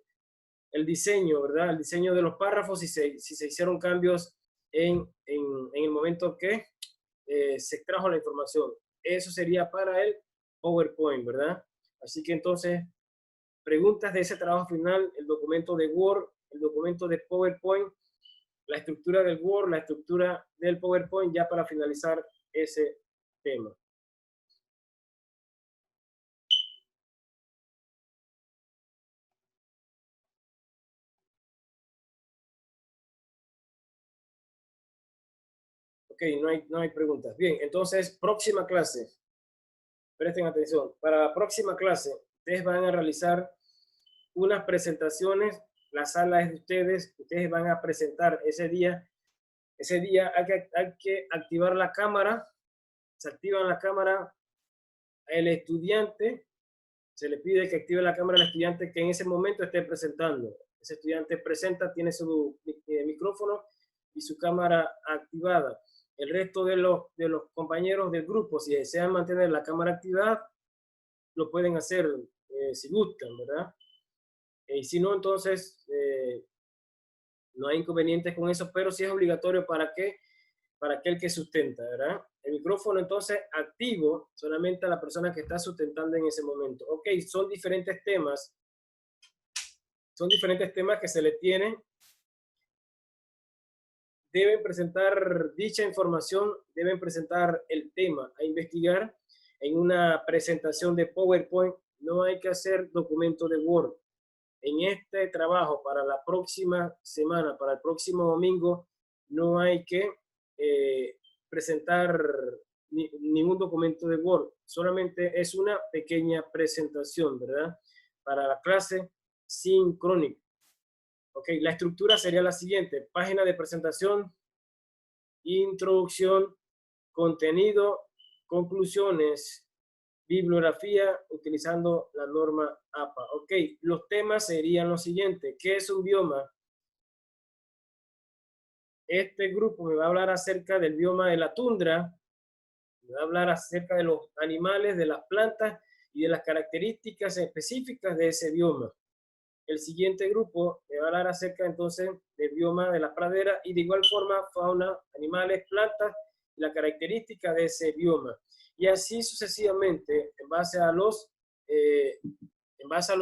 el diseño, ¿verdad? El diseño de los párrafos si se hicieron cambios en el momento que se extrajo la información. Eso sería para el PowerPoint, ¿verdad? Así que entonces, preguntas de ese trabajo final, el documento de Word, el documento de PowerPoint, la estructura del Word, la estructura del PowerPoint, ya para finalizar ese tema. Ok, no hay preguntas. Bien, entonces, próxima clase. Presten atención. Para la próxima clase, ustedes van a realizar unas presentaciones. La sala es de ustedes. Ustedes van a presentar ese día. Ese día hay que activar la cámara. Se activa la cámara. El estudiante, se le pide que active la cámara al estudiante que en ese momento esté presentando. Ese estudiante presenta, tiene su micrófono y su cámara activada. El resto de los compañeros del grupo, si desean mantener la cámara activada, lo pueden hacer si gustan, ¿verdad? Y si no, entonces no hay inconvenientes con eso, pero sí es obligatorio para aquel que sustenta, ¿verdad? El micrófono entonces activo solamente a la persona que está sustentando en ese momento. Ok, son diferentes temas que se le tienen. Deben presentar dicha información, deben presentar el tema a investigar en una presentación de PowerPoint. No hay que hacer documento de Word. En este trabajo para la próxima semana, para el próximo domingo, no hay que presentar ningún documento de Word. Solamente es una pequeña presentación, ¿verdad? Para la clase sincrónica. Ok, la estructura sería la siguiente: página de presentación, introducción, contenido, conclusiones, bibliografía utilizando la norma APA. Ok, los temas serían los siguientes. ¿Qué es un bioma? Este grupo me va a hablar acerca del bioma de la tundra, me va a hablar acerca de los animales, de las plantas y de las características específicas de ese bioma. El siguiente grupo me va a hablar acerca entonces del bioma de la pradera y de igual forma fauna, animales, plantas y la característica de ese bioma. Y así sucesivamente en base a los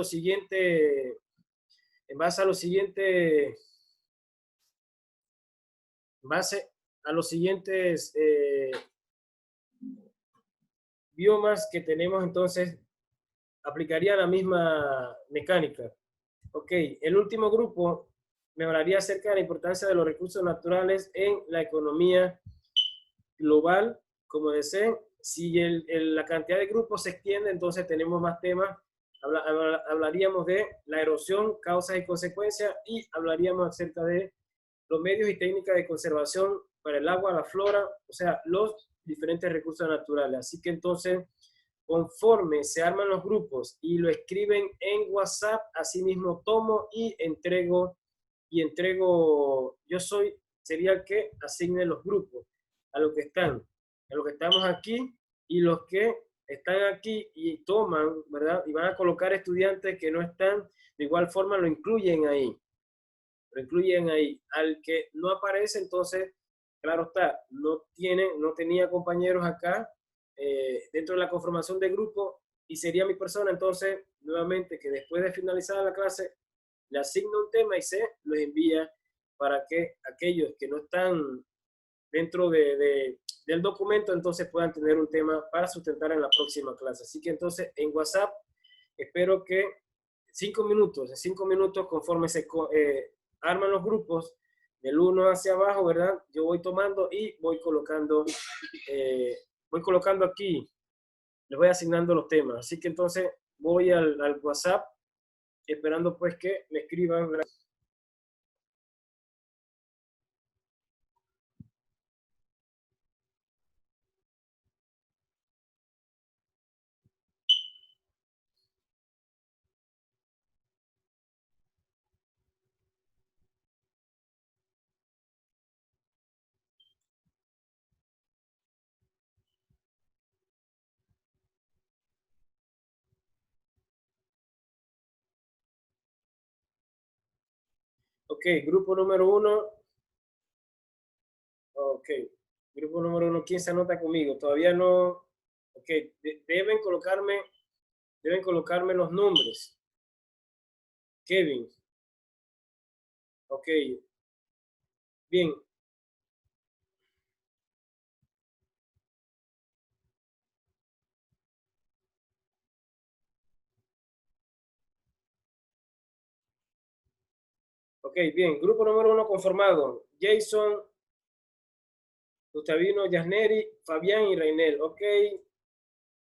siguientes biomas que tenemos, entonces aplicaría la misma mecánica. Ok, el último grupo me hablaría acerca de la importancia de los recursos naturales en la economía global. Como deseen, si la cantidad de grupos se extiende, entonces tenemos más temas. Hablaríamos de la erosión, causas y consecuencias, y hablaríamos acerca de los medios y técnicas de conservación para el agua, la flora, o sea, los diferentes recursos naturales. Así que entonces, conforme se arman los grupos y lo escriben en WhatsApp, así mismo tomo y entrego, sería el que asigne los grupos a los que estamos aquí, y los que están aquí y toman, ¿verdad? Y van a colocar estudiantes que no están, de igual forma lo incluyen ahí. Al que no aparece, entonces, claro está, no tenía compañeros acá dentro de la conformación de grupo, y sería mi persona, entonces, nuevamente, que después de finalizar la clase, le asigno un tema y se los envía para que aquellos que no están dentro del documento, entonces puedan tener un tema para sustentar en la próxima clase. Así que entonces en WhatsApp espero que en 5 minutos, conforme se arman los grupos del 1 hacia abajo, ¿verdad? Yo voy tomando y voy colocando aquí, les voy asignando los temas. Así que entonces voy al WhatsApp esperando pues que me escriban, ¿verdad? Ok, grupo número 1. Ok, grupo número 1, ¿quién se anota conmigo? Todavía no. Ok, deben colocarme los nombres. Kevin. Ok, bien. Ok, bien. Grupo número 1 conformado. Jason, Gustavino, Yasneri, Fabián y Reinel. Ok,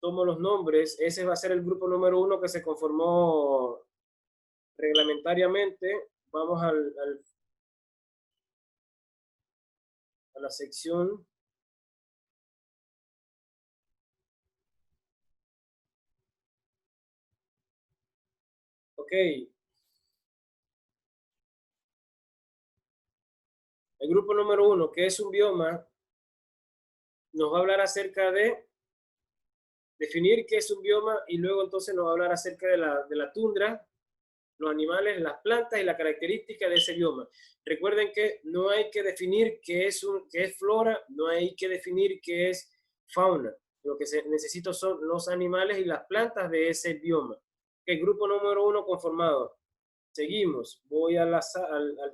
tomo los nombres. Ese va a ser el grupo número 1 que se conformó reglamentariamente. Vamos a la sección. Ok. El grupo número 1, que es un bioma, nos va a hablar acerca de definir qué es un bioma y luego entonces nos va a hablar acerca de la tundra, los animales, las plantas y la característica de ese bioma. Recuerden que no hay que definir qué es flora, no hay que definir qué es fauna. Lo que se necesita son los animales y las plantas de ese bioma. El grupo número 1 conformado. Seguimos. Voy al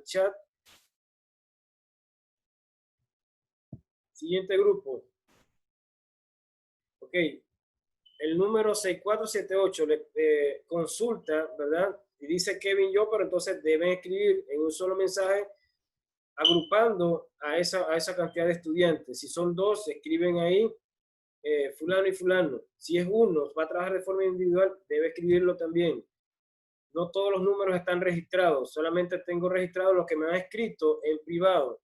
chat. Siguiente grupo. Ok. El número 6478 le consulta, ¿verdad? Y dice Kevin yo, pero entonces deben escribir en un solo mensaje agrupando a esa cantidad de estudiantes. Si son dos, escriben ahí fulano y fulano. Si es uno, va a trabajar de forma individual, debe escribirlo también. No todos los números están registrados, solamente tengo registrados los que me han escrito en privado.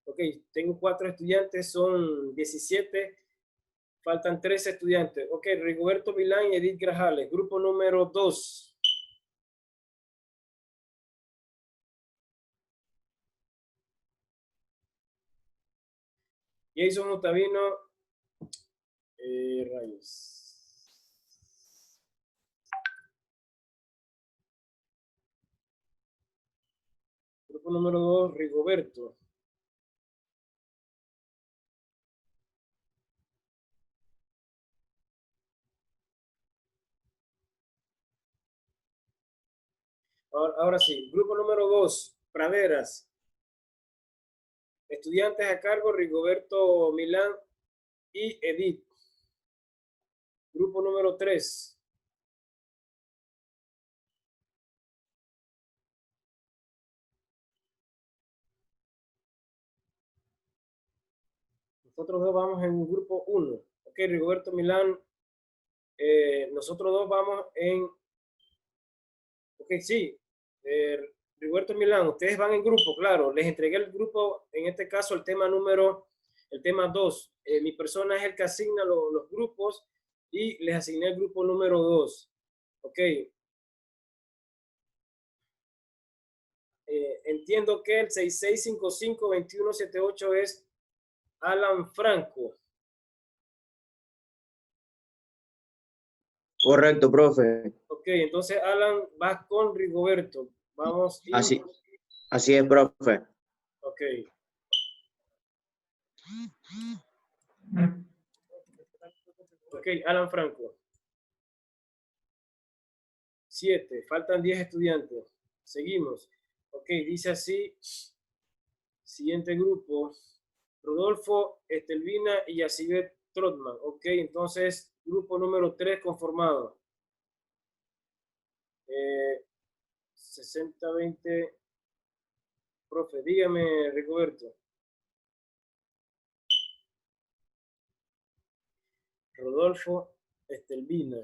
Ok, tengo 4 estudiantes, son 17, faltan 13 estudiantes. Ok, Rigoberto Milán y Edith Grajales, grupo número 2. Jason Otavino, rayos. Grupo número 2, Rigoberto. Ahora sí, grupo número 2, Praderas. Estudiantes a cargo, Rigoberto Milán y Edith. Grupo número 3. Nosotros dos vamos en grupo 1. Ok, Rigoberto Milán. Nosotros dos vamos en... Ok, sí. Rigoberto Milán, ustedes van en grupo, claro. Les entregué el grupo, en este caso, el tema 2. Mi persona es el que asigna los grupos y les asigné el grupo número 2. Ok. Entiendo que el 6655-2178 es Alan Franco. Correcto, profe. Ok, entonces Alan va con Rigoberto. Vamos. Así es, profe. Ok. Ok, Alan Franco. 7. Faltan 10 estudiantes. Seguimos. Ok, dice así. Siguiente grupo. Rodolfo, Estelvina y Yacibet Trotman. Ok, entonces grupo número 3 conformado. 60-20. Profe, dígame, Rigoberto. Rodolfo, Estelvina,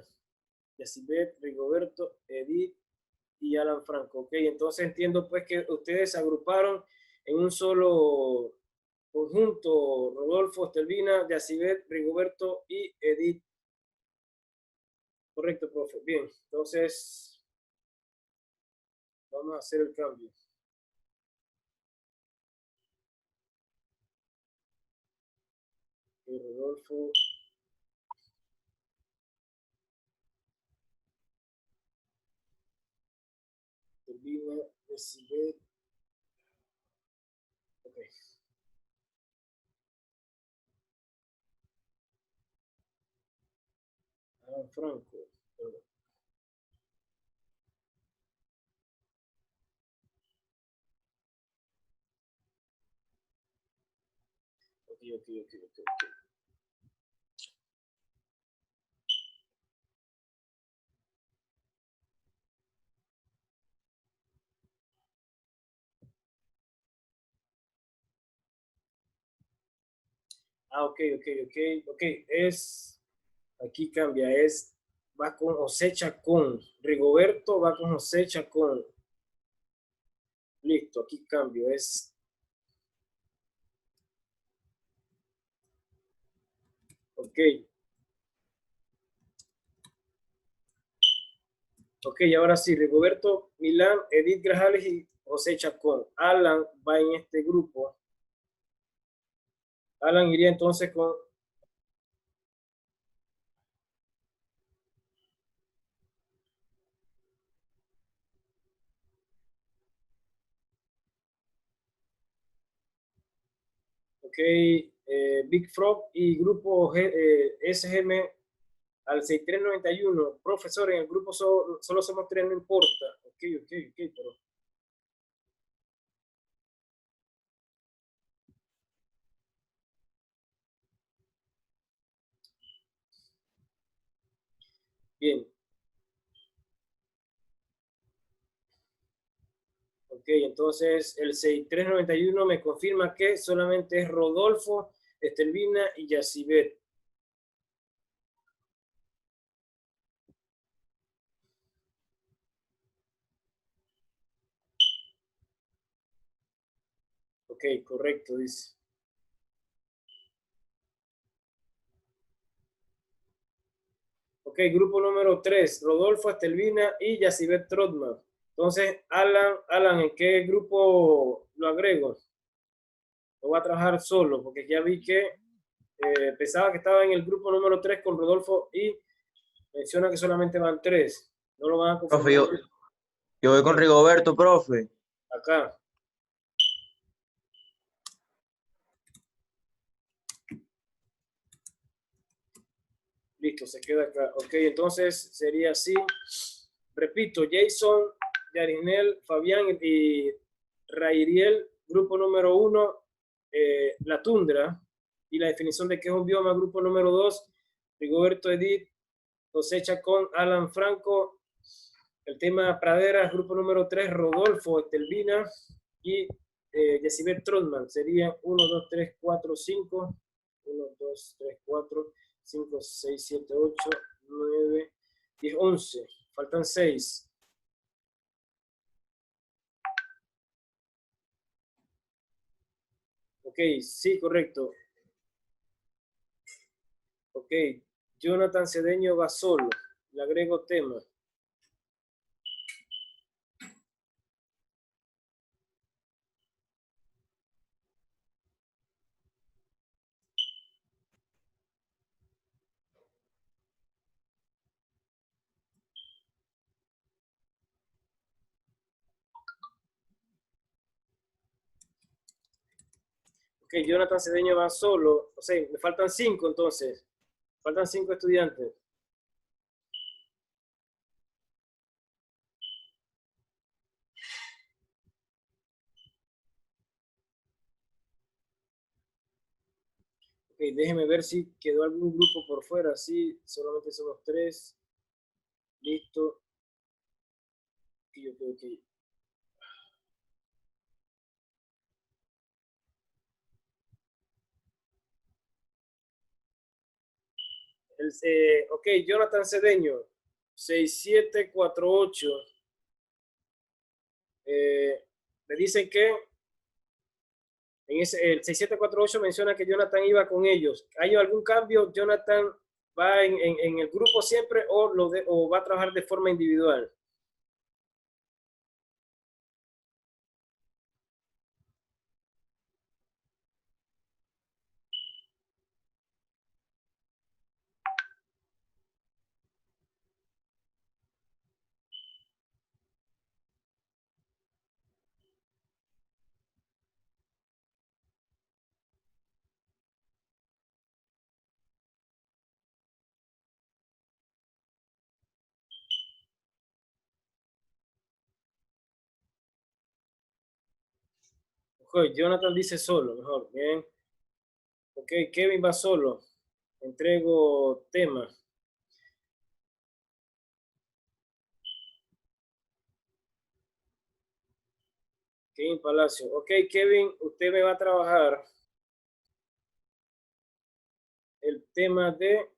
Yacibet, Rigoberto, Edith y Alan Franco. Ok, entonces entiendo pues que ustedes se agruparon en un solo conjunto, Rodolfo, Estelvina, Yacibet, Rigoberto y Edith. Correcto, profe. Bien, entonces vamos a hacer el cambio. Rodolfo. Estelvina, Yacibet. Ok. Alan Franco. Perdón. Ok. Ok. Aquí cambia, va con Osecha con. Rigoberto va con Osecha con. Listo, aquí cambio, ok. Ok, ahora sí, Rigoberto Milán, Edith Grajales y José Chacón. Alan va en este grupo. Alan iría entonces con... Ok, Big Frog y grupo SGM al 6391. Profesor, en el grupo solo somos tres, no importa. Ok, pero... Bien. Ok, entonces el 6391 me confirma que solamente es Rodolfo, Estelvina y Yacibet. Ok, correcto, dice. Ok, grupo número 3, Rodolfo, Estelvina y Yacibet Trotman. Entonces, Alan, ¿en qué grupo lo agrego? Lo voy a trabajar solo, porque ya vi que pensaba que estaba en el grupo número 3 con Rodolfo y menciona que solamente van 3. No lo van a Profe, confundir. yo voy con Rigoberto, profe. Acá. Listo, se queda acá. Ok, entonces sería así. Repito, Jason, Yarinel, Fabián y Rairiel, grupo número 1, la tundra y la definición de qué es un bioma, grupo número 2, Rigoberto Edith, José Chacón, Alan Franco, el tema praderas, grupo número 3, Rodolfo Estelvina y Yacibet Trotman. Serían 1, 2, 3, 4, 5, 1, 2, 3, 4, 5, 6, 7, 8, 9, 10, 11. Faltan 6. Ok, sí, correcto. Ok, Jonathan Cedeño va solo. Le agrego tema. Ok, Jonathan Cedeño va solo. O sea, me faltan 5 entonces. Faltan 5 estudiantes. Ok, déjeme ver si quedó algún grupo por fuera. Sí, solamente somos 3. Listo. Ok. Ok, Jonathan Cedeño, 6748. Me dicen que en el 6748 menciona que Jonathan iba con ellos. ¿Hay algún cambio? ¿Jonathan va en el grupo siempre o va a trabajar de forma individual? Ok, Jonathan dice solo, mejor. Bien. Ok, Kevin va solo. Entrego tema. Kevin Palacio. Ok, Kevin, usted me va a trabajar el tema de...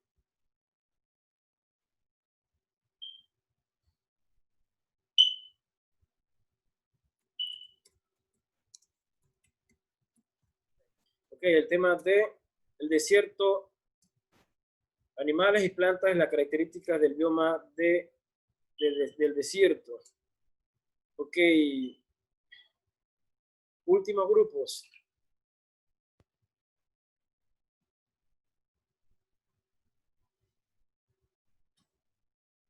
Ok, el tema de el desierto, animales y plantas y las características del bioma de del desierto. Ok. Últimos grupos.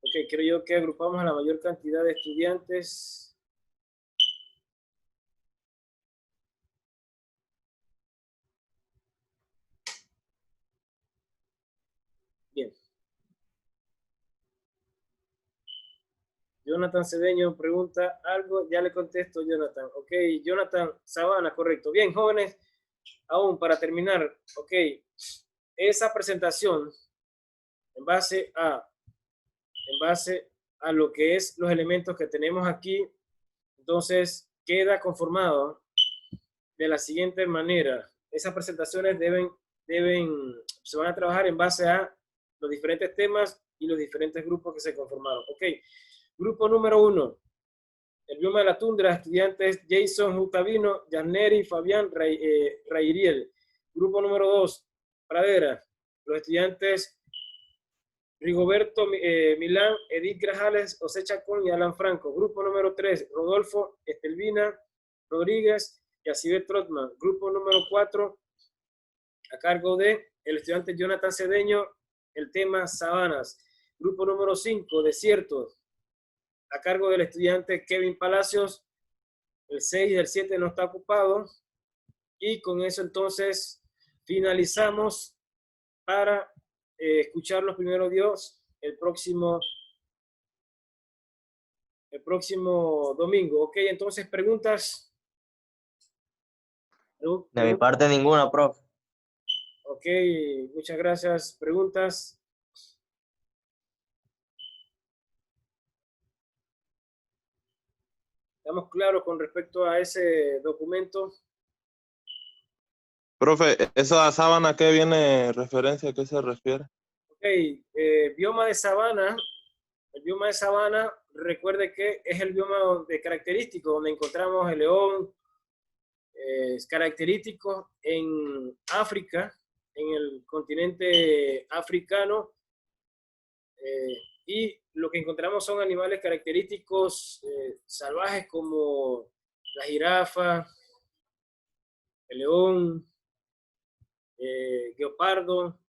Ok, creo yo que agrupamos a la mayor cantidad de estudiantes. Bien. Jonathan Cedeño pregunta algo, ya le contesto, Jonathan. Ok, Jonathan Sabana, correcto. Bien, jóvenes, aún para terminar, ok, esa presentación en base a lo que es los elementos que tenemos aquí, entonces queda conformado de la siguiente manera. Esas presentaciones se van a trabajar en base a los diferentes temas y los diferentes grupos que se conformaron. Ok, grupo número 1, el bioma de la tundra, estudiantes Jason Jutavino, Janeri, Fabián, Rairiel. Grupo número 2, pradera, los estudiantes Rigoberto Milán, Edith Grajales, José Chacón y Alan Franco. Grupo número 3, Rodolfo Estelvina Rodríguez y Acibet Trotman. Grupo número 4, a cargo de el estudiante Jonathan Cedeño, el tema Sabanas. Grupo número 5, Desiertos, a cargo del estudiante Kevin Palacios. El 6 y el 7 no está ocupado. Y con eso entonces finalizamos para escuchar los primeros Dios el próximo domingo. Ok, entonces preguntas. De mi parte ninguna, profe. Ok, muchas gracias. ¿Preguntas? ¿Estamos claros con respecto a ese documento? Profe, ¿esa sábana a qué viene referencia? ¿A qué se refiere? Ok, bioma de sabana. El bioma de sabana, recuerde que es el bioma de característico, donde encontramos el león, es característico en África, en el continente africano, y lo que encontramos son animales característicos salvajes como la jirafa, el león, guepardo,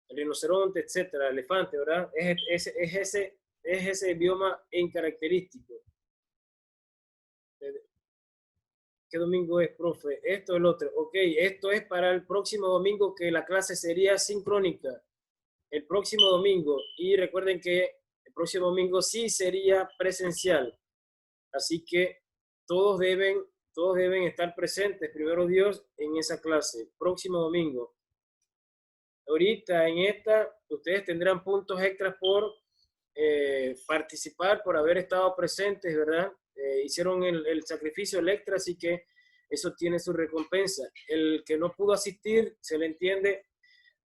el rinoceronte, etcétera, elefante, ¿verdad? Es ese bioma en característico. ¿Qué domingo es, profe? Esto es el otro. Ok, esto es para el próximo domingo, que la clase sería sincrónica. El próximo domingo. Y recuerden que el próximo domingo sí sería presencial. Así que todos deben estar presentes, primero Dios, en esa clase. Próximo domingo. Ahorita en esta, ustedes tendrán puntos extras por participar, por haber estado presentes, ¿verdad? Hicieron el sacrificio, el extra, así que eso tiene su recompensa. El que no pudo asistir, se le entiende,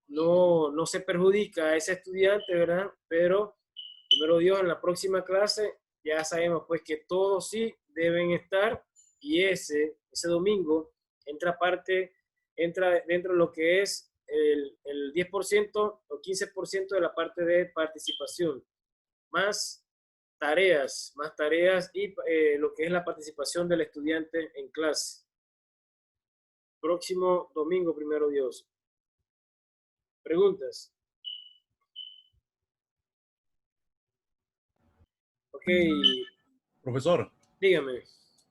no se perjudica a ese estudiante, ¿verdad? Pero, primero Dios, en la próxima clase ya sabemos pues que todos sí deben estar, y ese domingo entra dentro de lo que es el 10% o 15% de la parte de participación, más tareas y lo que es la participación del estudiante en clase. Próximo domingo, primero Dios. ¿Preguntas? Ok. Profesor. Dígame.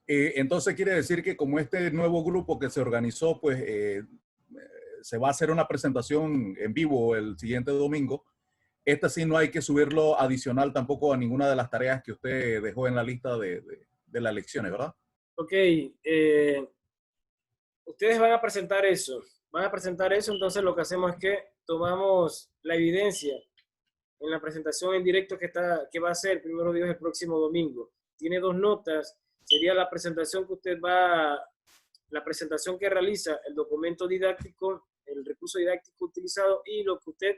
Entonces quiere decir que como este nuevo grupo que se organizó, pues se va a hacer una presentación en vivo el siguiente domingo. Esta sí no hay que subirlo adicional tampoco a ninguna de las tareas que usted dejó en la lista de las lecciones, ¿verdad? Ok. Ustedes van a presentar eso. Entonces lo que hacemos es que tomamos la evidencia en la presentación en directo que va a ser, primero Dios, el próximo domingo. Tiene 2 notas. Sería la presentación la presentación que realiza, el documento didáctico, el recurso didáctico utilizado y lo que usted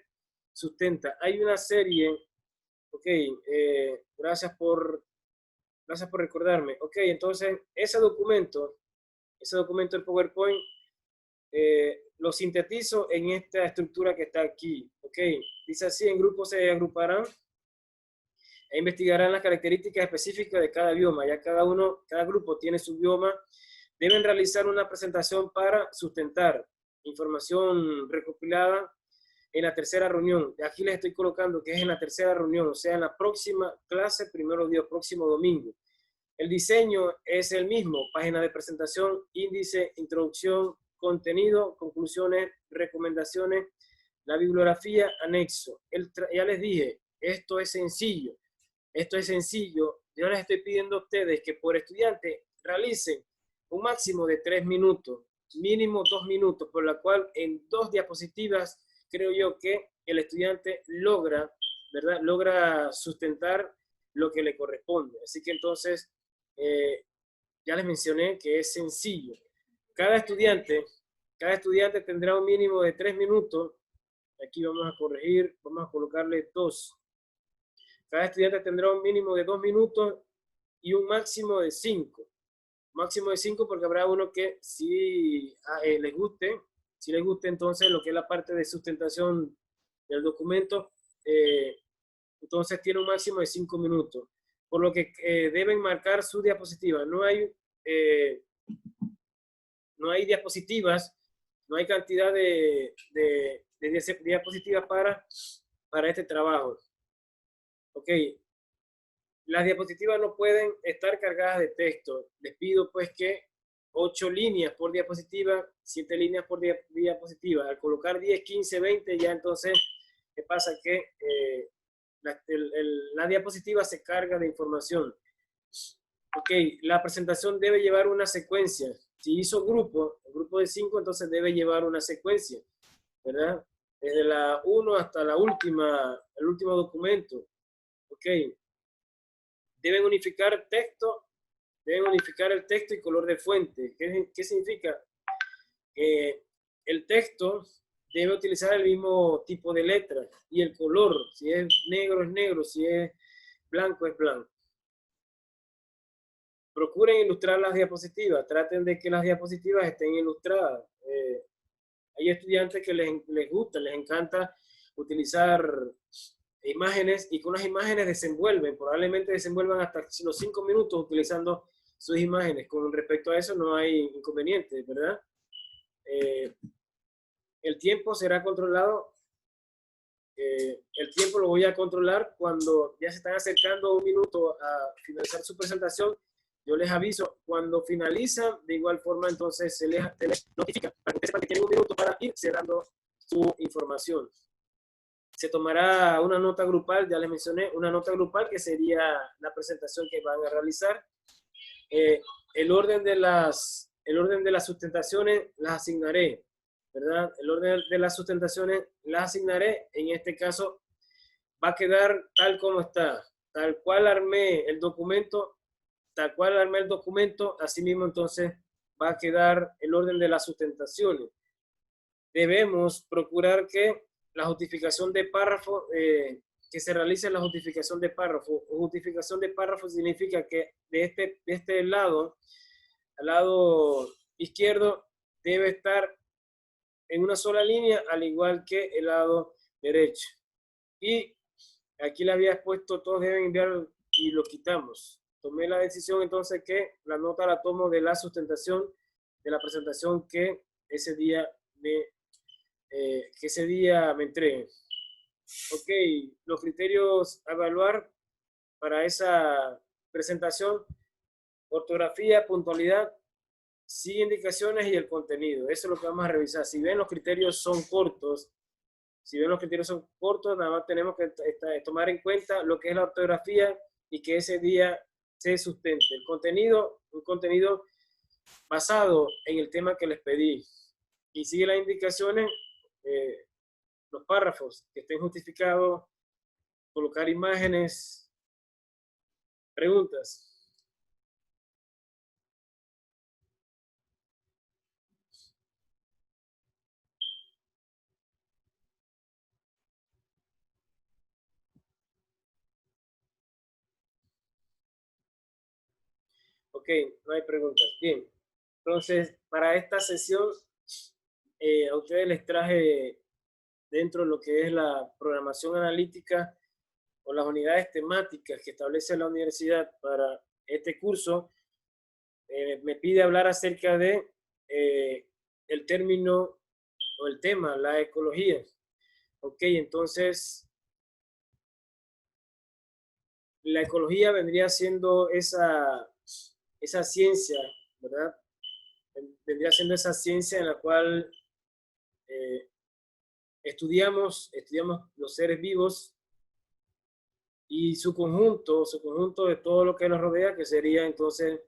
sustenta. Hay una serie, ok, gracias por recordarme. Ok, entonces ese documento del PowerPoint, lo sintetizo en esta estructura que está aquí. Ok, dice así: en grupos se agruparán E investigarán las características específicas de cada bioma. Ya cada grupo tiene su bioma. Deben realizar una presentación para sustentar información recopilada en la tercera reunión. Aquí les estoy colocando que es en la tercera reunión, o sea, en la próxima clase, primero Dios, próximo domingo. El diseño es el mismo, página de presentación, índice, introducción, contenido, conclusiones, recomendaciones, la bibliografía, anexo. Ya les dije, esto es sencillo. Esto es sencillo. Yo les estoy pidiendo a ustedes que por estudiante realicen un máximo de 3 minutos, mínimo 2 minutos, por la cual en 2 diapositivas creo yo que el estudiante logra, ¿verdad? Logra sustentar lo que le corresponde. Así que entonces, ya les mencioné que es sencillo. Cada estudiante tendrá un mínimo de 3 minutos. Aquí vamos a corregir, vamos a colocarle 2. Cada estudiante tendrá un mínimo de 2 minutos y un máximo de 5. Máximo de 5 porque habrá uno que si les guste, entonces lo que es la parte de sustentación del documento, entonces tiene un máximo de 5 minutos. Por lo que deben marcar su diapositiva. No hay diapositivas, no hay cantidad de diapositivas para este trabajo. Ok, las diapositivas no pueden estar cargadas de texto. Les pido pues que 8 líneas por diapositiva, 7 líneas por diapositiva. Al colocar 10, 15, 20, ya entonces, ¿qué pasa? Que la diapositiva se carga de información. Ok, la presentación debe llevar una secuencia. Si hizo el grupo de 5, entonces debe llevar una secuencia, ¿verdad? Desde la 1 hasta el último documento. Ok. Deben unificar el texto y color de fuente. ¿Qué significa? El texto debe utilizar el mismo tipo de letra y el color. Si es negro, si es blanco, es blanco. Procuren ilustrar las diapositivas. Traten de que las diapositivas estén ilustradas. Hay estudiantes que les gusta, les encanta utilizar imágenes y con las imágenes probablemente desenvuelvan hasta los 5 minutos utilizando sus imágenes. Con respecto a eso no hay inconveniente, ¿verdad? El tiempo será controlado. El tiempo lo voy a controlar cuando ya se están acercando 1 minuto a finalizar su presentación. Yo les aviso cuando finalizan, de igual forma entonces se les notifica para que ustedes sepan que tienen 1 minuto para ir cerrando su información. Se tomará una nota grupal, ya les mencioné, una nota grupal que sería la presentación que van a realizar. El orden de las sustentaciones las asignaré, ¿verdad? El orden de las sustentaciones las asignaré. En este caso va a quedar tal como está, tal cual armé el documento, así mismo entonces va a quedar el orden de las sustentaciones. Debemos procurar que la justificación de párrafo, que se realice la justificación de párrafo. Justificación de párrafo significa que de este lado, al lado izquierdo, debe estar en una sola línea, al igual que el lado derecho. Y aquí le había expuesto, todos deben enviar y lo quitamos. Tomé la decisión entonces que la nota la tomo de la sustentación de la presentación que ese día me entreguen. Ok, los criterios a evaluar para esa presentación: ortografía, puntualidad, sí, indicaciones y el contenido. Eso es lo que vamos a revisar. Si ven los criterios son cortos, nada más tenemos que tomar en cuenta lo que es la ortografía y que ese día se sustente. El contenido, un contenido basado en el tema que les pedí. Y sigue las indicaciones, los párrafos que estén justificados, colocar imágenes, preguntas. Ok, no hay preguntas. Bien, entonces para esta sesión a ustedes les traje dentro de lo que es la programación analítica o las unidades temáticas que establece la universidad para este curso, me pide hablar acerca de el término o el tema, la ecología. Ok, entonces la ecología vendría siendo esa ciencia, ¿verdad? Vendría siendo esa ciencia en la cual estudiamos los seres vivos y su conjunto de todo lo que nos rodea, que sería entonces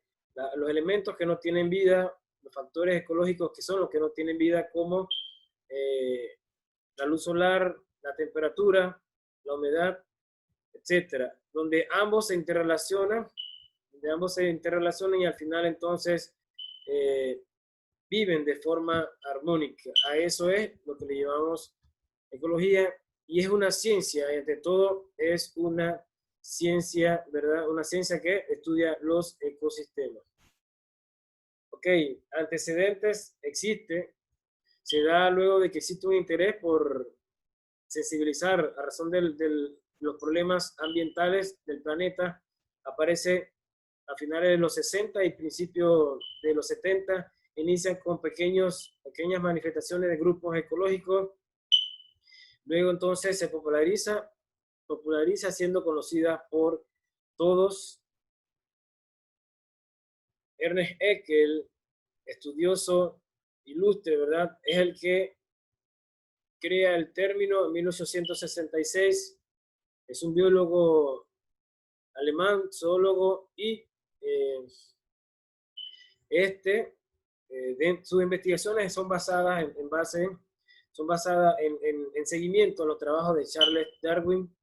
los elementos que no tienen vida, los factores ecológicos que son los que no tienen vida, como la luz solar, la temperatura, la humedad, etcétera, donde ambos se interrelacionan y al final entonces viven de forma armónica. A eso es lo que le llamamos ecología, y es una ciencia, y ante todo es una ciencia, ¿verdad? Una ciencia que estudia los ecosistemas. Ok, antecedentes existe, se da luego de que existe un interés por sensibilizar a razón de los problemas ambientales del planeta. Aparece a finales de los 60 y principios de los 70, inician con pequeñas manifestaciones de grupos ecológicos. Luego entonces se populariza siendo conocida por todos. Ernest Haeckel, estudioso ilustre, ¿verdad? Es el que crea el término en 1866. Es un biólogo alemán, zoólogo, y sus investigaciones son basadas en seguimiento a los trabajos de Charles Darwin.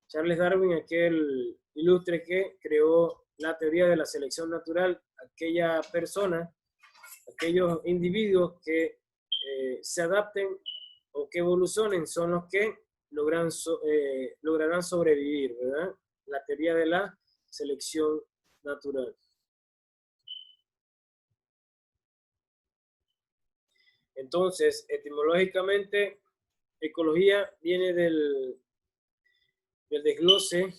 Charles Darwin, aquel ilustre que creó la teoría de la selección natural, aquellos individuos que se adapten o que evolucionen son los que lograrán sobrevivir, ¿verdad? La teoría de la selección natural. Entonces, etimológicamente, ecología viene del desglose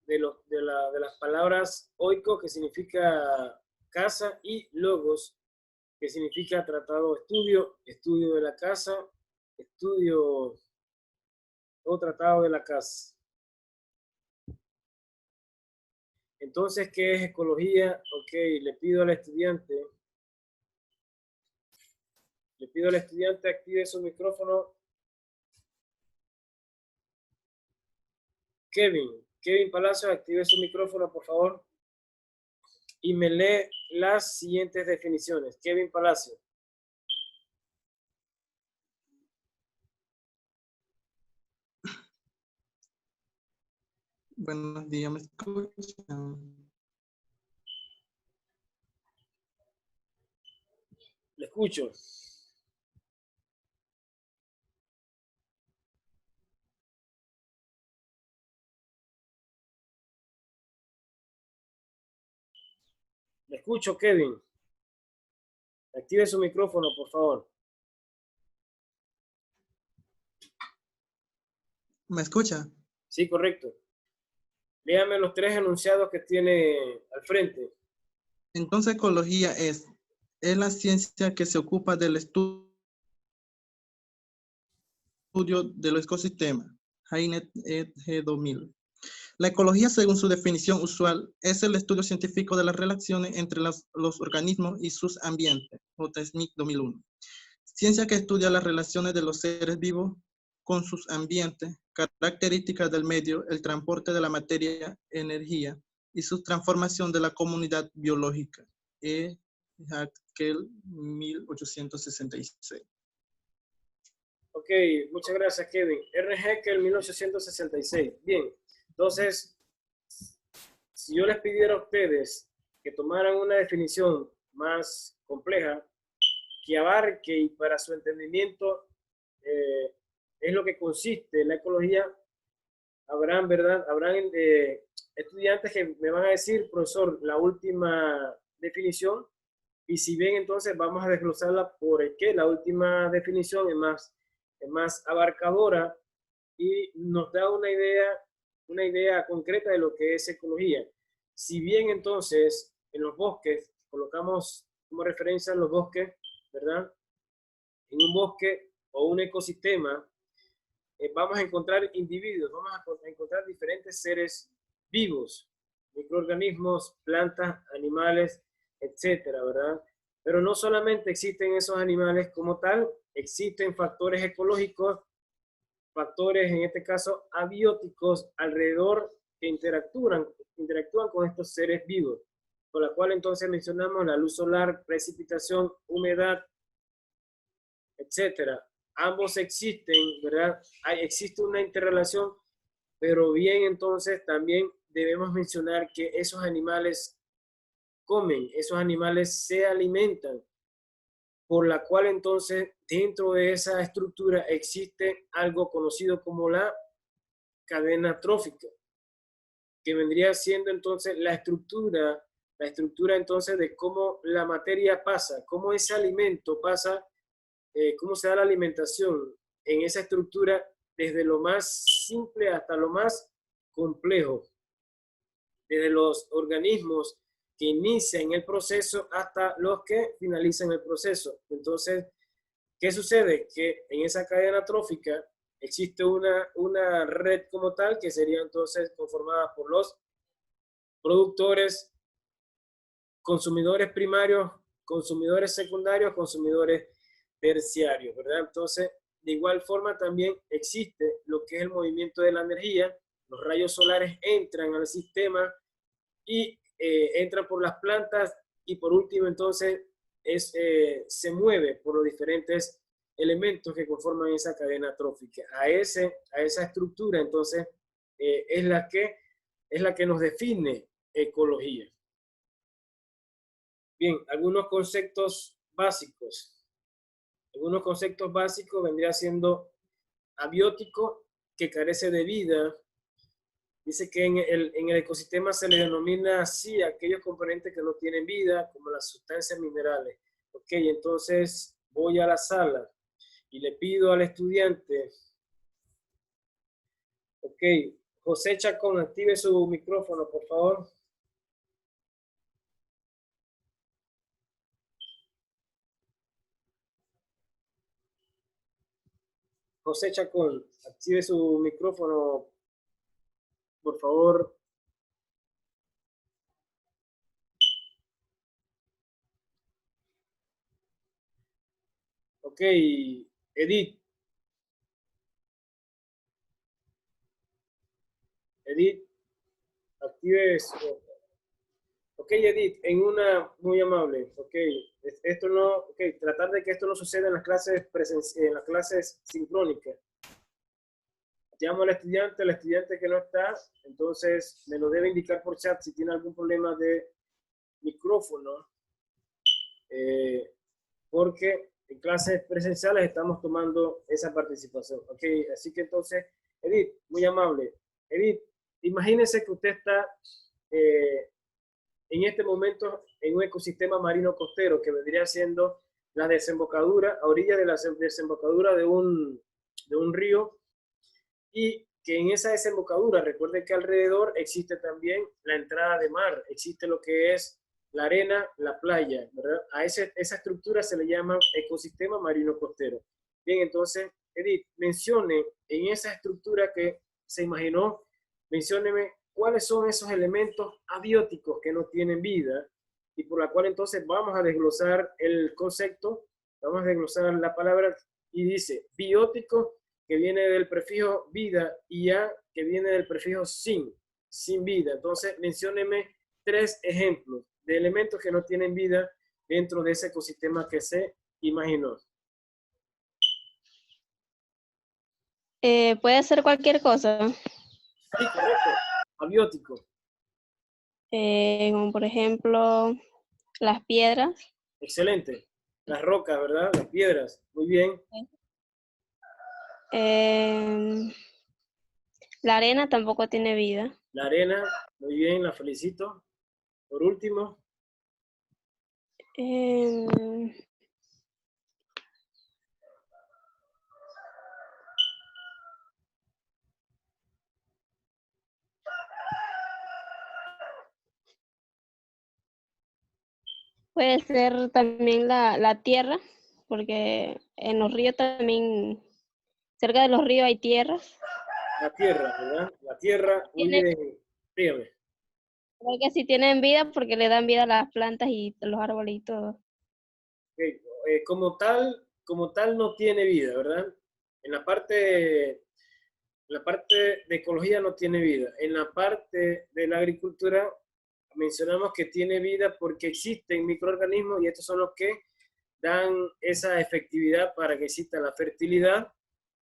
de las palabras oiko, que significa casa, y logos, que significa tratado, estudio de la casa, estudio o tratado de la casa. Entonces, ¿qué es ecología? Ok, le pido al estudiante active su micrófono. Kevin Palacio, active su micrófono, por favor, y me lee las siguientes definiciones. Kevin Palacio. Buenos días, ¿me escuchan? Le escucho. Le escucho, Kevin. Active su micrófono, por favor. ¿Me escucha? Sí, correcto. Léame los 3 enunciados que tiene al frente. Entonces, ecología es la ciencia que se ocupa del estudio de los ecosistemas. Heinet et G. 2000. La ecología, según su definición usual, es el estudio científico de las relaciones entre los organismos y sus ambientes. J. Smith, 2001. Ciencia que estudia las relaciones de los seres vivos con sus ambientes, características del medio, el transporte de la materia, energía y su transformación de la comunidad biológica. E. Haeckel, 1866. Ok, muchas gracias, Kevin. Ernest Haeckel, 1866. Bien, entonces, si yo les pidiera a ustedes que tomaran una definición más compleja, que abarque y para su entendimiento es lo que consiste la ecología, habrán estudiantes que me van a decir, profesor, la última definición, y si bien entonces vamos a desglosarla por qué la última definición es más abarcadora y nos da una idea una idea concreta de lo que es ecología. Si bien entonces en los bosques, colocamos como referencia los bosques, ¿verdad? En un bosque o un ecosistema, vamos a encontrar individuos, vamos a encontrar diferentes seres vivos, microorganismos, plantas, animales, etcétera, ¿verdad? Pero no solamente existen esos animales como tal, existen factores ecológicos, factores, en este caso, abióticos alrededor que interactúan con estos seres vivos, con la cual entonces mencionamos la luz solar, precipitación, humedad, etcétera. Ambos existen, ¿verdad? Existe una interrelación, pero bien, entonces también debemos mencionar que esos animales comen, esos animales se alimentan, por la cual entonces dentro de esa estructura existe algo conocido como la cadena trófica, que vendría siendo entonces la estructura entonces de cómo la materia pasa, cómo ese alimento pasa, cómo se da la alimentación en esa estructura desde lo más simple hasta lo más complejo, desde los organismos que inician el proceso hasta los que finalizan el proceso. Entonces, ¿qué sucede? Que en esa cadena trófica existe una red como tal que sería entonces conformada por los productores, consumidores primarios, consumidores secundarios, consumidores terciarios, ¿verdad? Entonces, de igual forma también existe lo que es el movimiento de la energía. Los rayos solares entran al sistema y entran por las plantas y por último entonces se mueve por los diferentes elementos que conforman esa cadena trófica. A esa estructura entonces es la que nos define ecología. Bien, algunos conceptos básicos. Algunos conceptos básicos vendría siendo abiótico, que carece de vida. Dice que en el ecosistema se le denomina así a aquellos componentes que no tienen vida, como las sustancias minerales. Ok, entonces voy a la sala y le pido al estudiante, ok, José Chacón, active su micrófono, por favor. José Chacón, active su micrófono, por favor. Ok, Edith. Edith, active su... Ok, Edith, en una muy amable, ok, esto no, ok, tratar de que esto no suceda en las clases en las clases sincrónicas. Llamo al estudiante que no está, entonces me lo debe indicar por chat si tiene algún problema de micrófono, porque en clases presenciales estamos tomando esa participación. Ok, así que entonces, Edith, muy amable. Edith, imagínese que usted está en este momento en un ecosistema marino costero que vendría siendo la desembocadura, a orilla de la desembocadura de un río, y que en esa desembocadura, recuerde que alrededor existe también la entrada de mar, existe lo que es la arena, la playa, ¿verdad? A esa estructura se le llama ecosistema marino costero. Bien, entonces, Edith, mencione en esa estructura que se imaginó, mencióneme cuáles son esos elementos abióticos que no tienen vida y por la cual entonces vamos a desglosar el concepto, vamos a desglosar la palabra y dice biótico, que viene del prefijo vida, y a, que viene del prefijo sin vida. Entonces, mencióneme 3 ejemplos de elementos que no tienen vida dentro de ese ecosistema que se imaginó. Puede ser cualquier cosa, Sí, correcto. Abiótico. como por ejemplo las piedras. Excelente. Las rocas, ¿verdad? Las piedras. Muy bien. La arena tampoco tiene vida. La arena. Muy bien, la felicito. Por último. Em, Puede ser también la tierra, porque en los ríos también, cerca de los ríos hay tierras. La tierra, ¿verdad? La tierra, muy Tiene, bien. Dígame. creo que sí tienen vida porque le dan vida a las plantas y los árboles y todo. Ok, como tal no tiene vida, ¿verdad? En la parte de ecología no tiene vida. En la parte de la agricultura mencionamos que tiene vida porque existen microorganismos y estos son los que dan esa efectividad para que exista la fertilidad,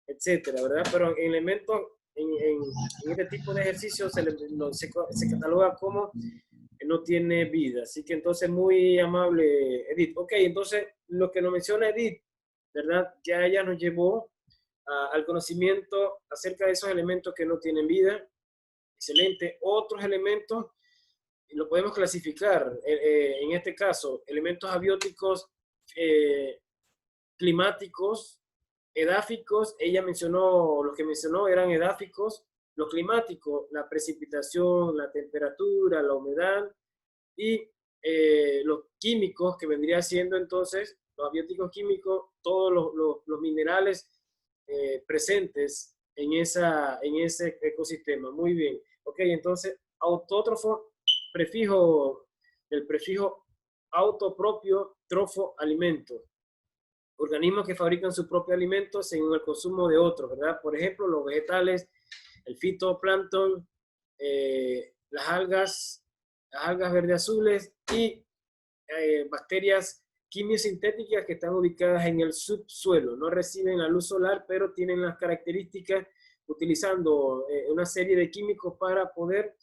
etcétera, ¿verdad? Pero en elementos, en este tipo de ejercicios se cataloga como que no tiene vida. Así que entonces muy amable, Edith. Ok, entonces lo que nos menciona Edith, ¿verdad? Ya ella nos llevó al conocimiento acerca de esos elementos que no tienen vida. Excelente. Otros elementos lo podemos clasificar, en este caso, elementos abióticos, climáticos, edáficos. Ella mencionó, los que mencionó eran edáficos. Los climáticos, la precipitación, la temperatura, la humedad, y los químicos, que vendría siendo entonces los abióticos químicos, todos los minerales presentes en ese ecosistema. Muy bien. Ok, entonces, autótrofo, prefijo, el prefijo autopropio, trofo, alimento. Organismos que fabrican su propio alimento según el consumo de otros, ¿verdad? Por ejemplo, los vegetales, el fitoplancton, las algas verde azules y bacterias quimiosintéticas que están ubicadas en el subsuelo. No reciben la luz solar, pero tienen las características utilizando una serie de químicos para poder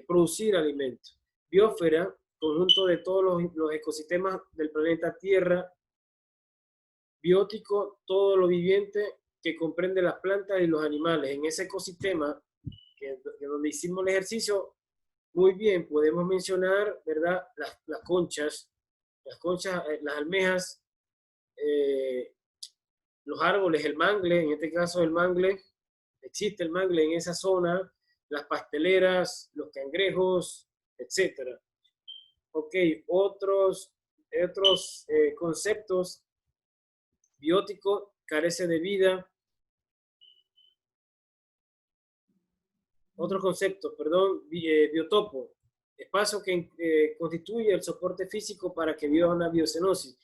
producir alimentos. Biosfera, conjunto de todos los ecosistemas del planeta Tierra. Biótico, todo lo viviente que comprende las plantas y los animales. En ese ecosistema que donde hicimos el ejercicio, muy bien, podemos mencionar, ¿verdad? Las conchas, las almejas, los árboles, el mangle, en este caso el mangle, existe el mangle en esa zona, las pasteleras, los cangrejos, etcétera. Ok, otros conceptos. Biótico, carece de vida. Otro concepto, perdón, biotopo, espacio que constituye el soporte físico para que viva una biocenosis.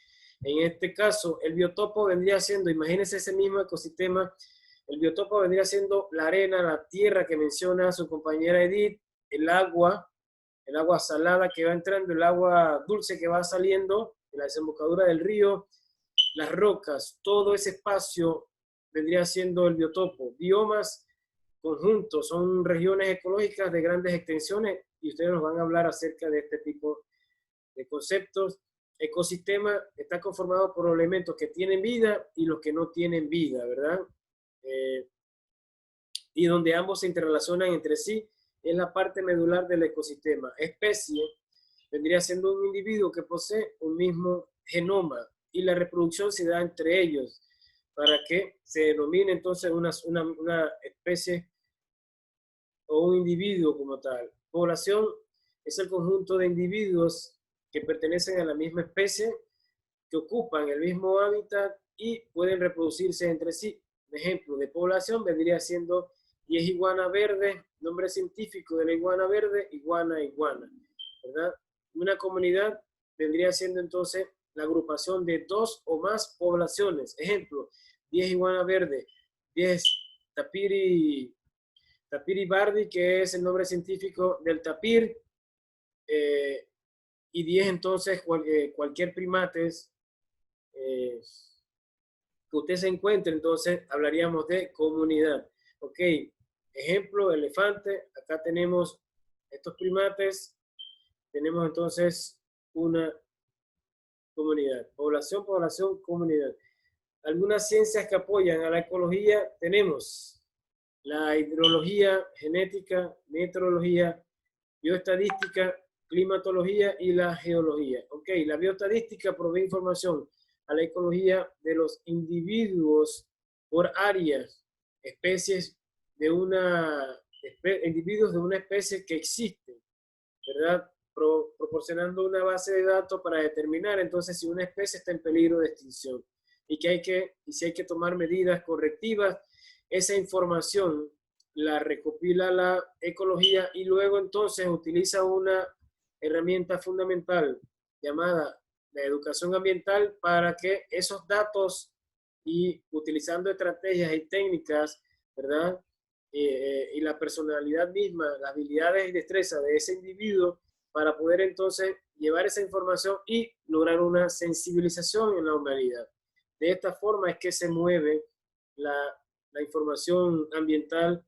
En este caso, el biotopo vendría siendo, imagínense ese mismo ecosistema, el biotopo vendría siendo la arena, la tierra que menciona su compañera Edith, el agua salada que va entrando, el agua dulce que va saliendo de la desembocadura del río, las rocas, todo ese espacio vendría siendo el biotopo. Biomas, conjuntos, son regiones ecológicas de grandes extensiones y ustedes nos van a hablar acerca de este tipo de conceptos. Ecosistema está conformado por elementos que tienen vida y los que no tienen vida, ¿verdad? Y donde ambos se interrelacionan entre sí es la parte medular del ecosistema. Especie vendría siendo un individuo que posee un mismo genoma y la reproducción se da entre ellos para que se denomine entonces una especie o un individuo como tal. Población es el conjunto de individuos que pertenecen a la misma especie, que ocupan el mismo hábitat y pueden reproducirse entre sí. Un ejemplo de población vendría siendo, y es iguana verde, nombre científico de la iguana verde, iguana, ¿verdad? Una comunidad vendría siendo entonces la agrupación de 2 o más poblaciones. Ejemplo, 10 iguana verde, 10 tapiri bardi, que es el nombre científico del tapir, y 10 entonces cualquier primates que usted se encuentre, entonces hablaríamos de comunidad. Ok, ejemplo, elefante, acá tenemos estos primates, tenemos entonces una comunidad, población, comunidad. Algunas ciencias que apoyan a la ecología tenemos la hidrología, genética, meteorología, bioestadística, climatología y la geología. Ok, la bioestadística provee información a la ecología de los individuos por áreas, especies de individuos de una especie que existen, ¿verdad? proporcionando una base de datos para determinar entonces si una especie está en peligro de extinción y si hay que tomar medidas correctivas. Esa información la recopila la ecología y luego entonces utiliza una herramienta fundamental llamada la educación ambiental para que esos datos y utilizando estrategias y técnicas, ¿verdad? Y la personalidad misma, las habilidades y destrezas de ese individuo para poder entonces llevar esa información y lograr una sensibilización en la humanidad. De esta forma es que se mueve la información ambiental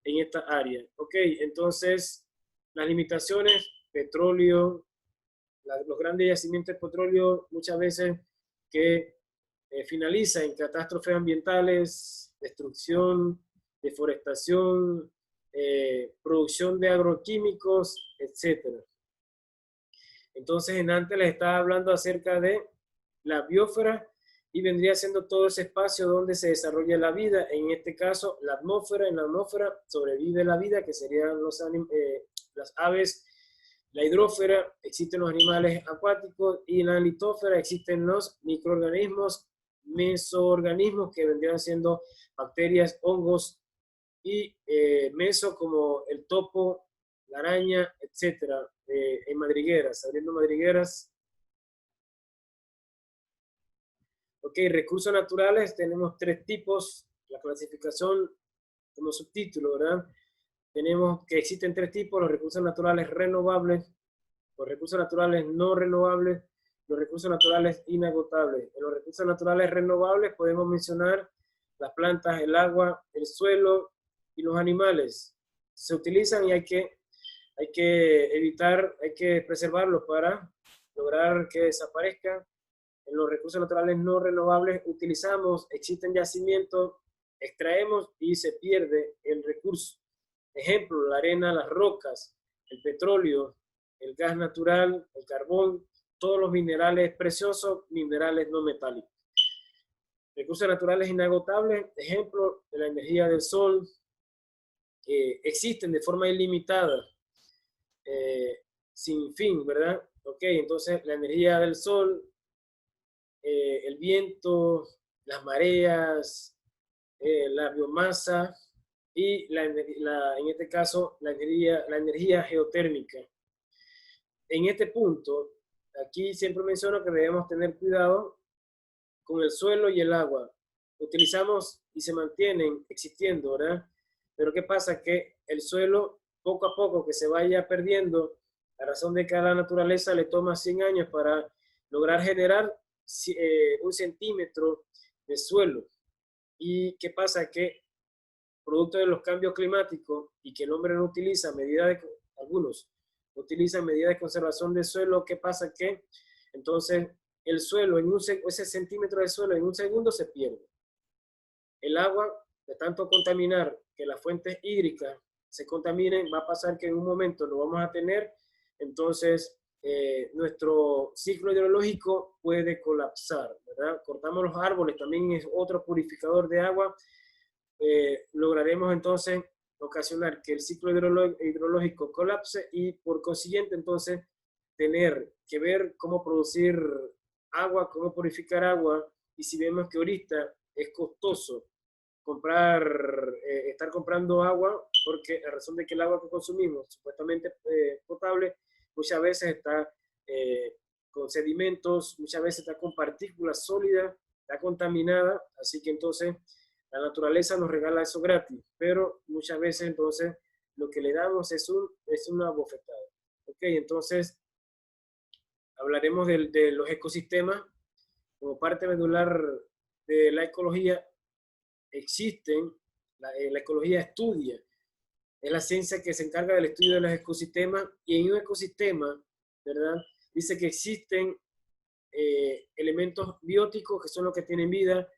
en esta área. Ok, entonces las limitaciones, petróleo, los grandes yacimientos de petróleo muchas veces que finaliza en catástrofes ambientales, destrucción, deforestación, producción de agroquímicos, etc. Entonces, en antes les estaba hablando acerca de la biosfera y vendría siendo todo ese espacio donde se desarrolla la vida. En este caso, la atmósfera. En la atmósfera sobrevive la vida, que serían las aves. La hidrósfera, existen los animales acuáticos, y en la litósfera existen los microorganismos, mesoorganismos, que vendrían siendo bacterias, hongos, y meso como el topo, la araña, etcétera, en madrigueras, abriendo madrigueras. Ok, recursos naturales, tenemos 3 tipos, la clasificación como subtítulo, ¿verdad? Tenemos que existen 3 tipos: los recursos naturales renovables, los recursos naturales no renovables, los recursos naturales inagotables. En los recursos naturales renovables podemos mencionar las plantas, el agua, el suelo y los animales. Se utilizan y hay que evitar, hay que preservarlos para lograr que desaparezcan. En los recursos naturales no renovables existen yacimientos, extraemos y se pierde el recurso. Ejemplo, la arena, las rocas, el petróleo, el gas natural, el carbón, todos los minerales preciosos, minerales no metálicos. Recursos naturales inagotables, ejemplo, de la energía del sol, existen de forma ilimitada, sin fin, ¿verdad? Ok, entonces la energía del sol, el viento, las mareas, la biomasa y en este caso la energía geotérmica. En este punto, aquí siempre menciono que debemos tener cuidado con el suelo y el agua. Utilizamos y se mantienen existiendo, ¿verdad? Pero ¿qué pasa? Que el suelo, poco a poco que se vaya perdiendo, la razón de que a la naturaleza le toma 100 años para lograr generar 1 centímetro de suelo. ¿Y qué pasa? Que producto de los cambios climáticos y que el hombre no utiliza algunos utilizan medidas de conservación del suelo, ¿qué pasa? Que entonces el suelo, ese centímetro de suelo en un segundo se pierde. El agua, de tanto contaminar, que las fuentes hídricas se contaminen, va a pasar que en un momento lo vamos a tener, entonces nuestro ciclo hidrológico puede colapsar, ¿verdad? Cortamos los árboles, también es otro purificador de agua. Lograremos entonces ocasionar que el ciclo hidrológico colapse y por consiguiente entonces tener que ver cómo producir agua, cómo purificar agua. Y si vemos que ahorita es costoso estar comprando agua, porque a razón de que el agua que consumimos, supuestamente potable, muchas veces está con sedimentos, muchas veces está con partículas sólidas, está contaminada, así que entonces la naturaleza nos regala eso gratis, pero muchas veces entonces lo que le damos es una bofetada. Ok, entonces hablaremos de los ecosistemas como parte medular de la ecología. Existen, la ecología estudia, es la ciencia que se encarga del estudio de los ecosistemas, y en un ecosistema, ¿verdad? Dice que existen elementos bióticos que son los que tienen vida,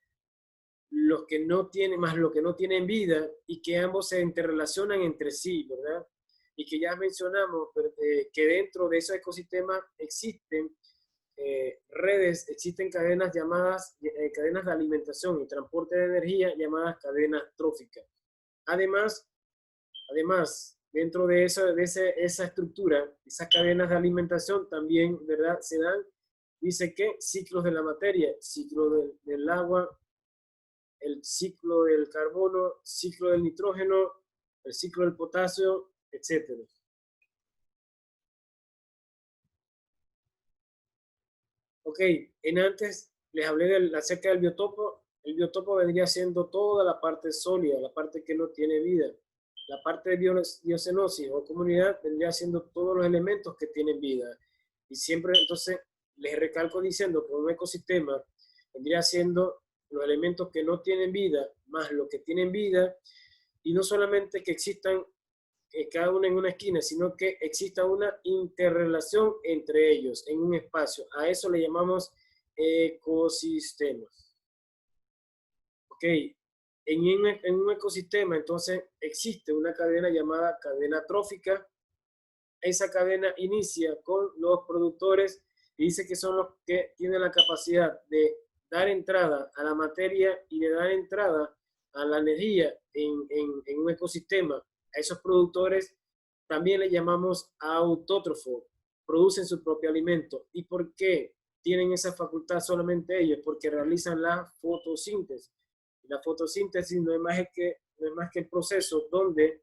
los que no tienen, más lo que no tienen vida, y que ambos se interrelacionan entre sí, ¿verdad? Y que ya mencionamos que dentro de esos ecosistemas existen redes, existen cadenas llamadas cadenas de alimentación y transporte de energía llamadas cadenas tróficas. Además, dentro de esa estructura, esas cadenas de alimentación también, ¿verdad? Se dan, dice que ciclos de la materia, ciclo del agua, el ciclo del carbono, ciclo del nitrógeno, el ciclo del potasio, etcétera. Ok, en antes les hablé acerca del biotopo. El biotopo vendría siendo toda la parte sólida, la parte que no tiene vida. La parte de biocenosis o comunidad vendría siendo todos los elementos que tienen vida. Y siempre, entonces, les recalco diciendo que un ecosistema vendría siendo los elementos que no tienen vida, más los que tienen vida, y no solamente que existan cada uno en una esquina, sino que exista una interrelación entre ellos en un espacio. A eso le llamamos ecosistemas. Ok, en un ecosistema entonces existe una cadena llamada cadena trófica. Esa cadena inicia con los productores y dice que son los que tienen la capacidad de dar entrada a la materia y de dar entrada a la energía en un ecosistema. A esos productores también le llamamos autótrofos, producen su propio alimento. ¿Y por qué tienen esa facultad solamente ellos? Porque realizan la fotosíntesis. La fotosíntesis no es más que el proceso donde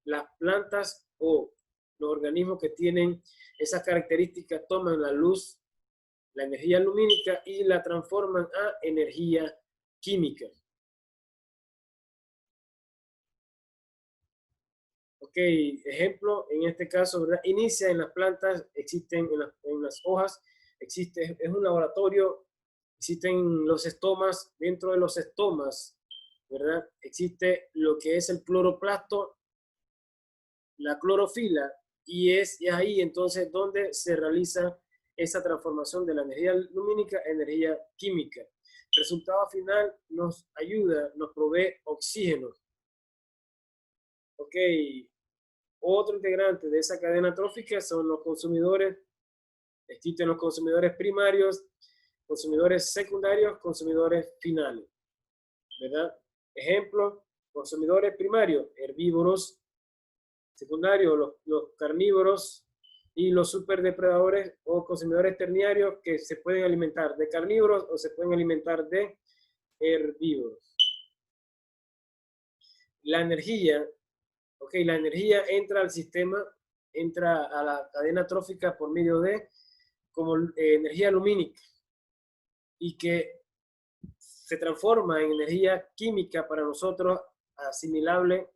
las plantas o los organismos que tienen esas características toman la luz, la energía lumínica y la transforman a energía química. Ok, ejemplo, en este caso, ¿verdad? Inicia en las plantas, existen en las hojas, es un laboratorio, existen los estomas, dentro de los estomas, ¿verdad? Existe lo que es el cloroplasto, la clorofila, y es ahí entonces donde se realiza esa transformación de la energía lumínica a energía química. El resultado final nos ayuda, nos provee oxígeno. Ok, otro integrante de esa cadena trófica son los consumidores. Existen los consumidores primarios, consumidores secundarios, consumidores finales, ¿verdad? Ejemplo, consumidores primarios, herbívoros, secundarios, los carnívoros y los superdepredadores o consumidores terciarios que se pueden alimentar de carnívoros o se pueden alimentar de herbívoros. La energía, ok, la energía entra al sistema, entra a la cadena trófica por medio de como energía lumínica y que se transforma en energía química para nosotros, asimilable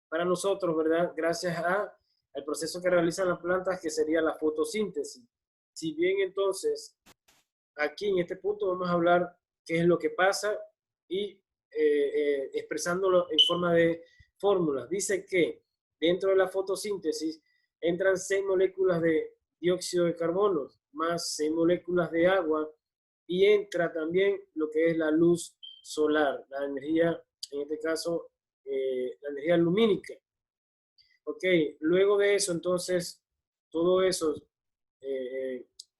para nosotros, ¿verdad? Gracias al proceso que realizan las plantas, que sería la fotosíntesis. Si bien entonces, aquí en este punto vamos a hablar qué es lo que pasa y expresándolo en forma de fórmulas. Dice que dentro de la fotosíntesis entran 6 moléculas de dióxido de carbono, más 6 moléculas de agua, y entra también lo que es la luz solar, la energía, en este caso, la energía lumínica. Ok, luego de eso, entonces, todo eso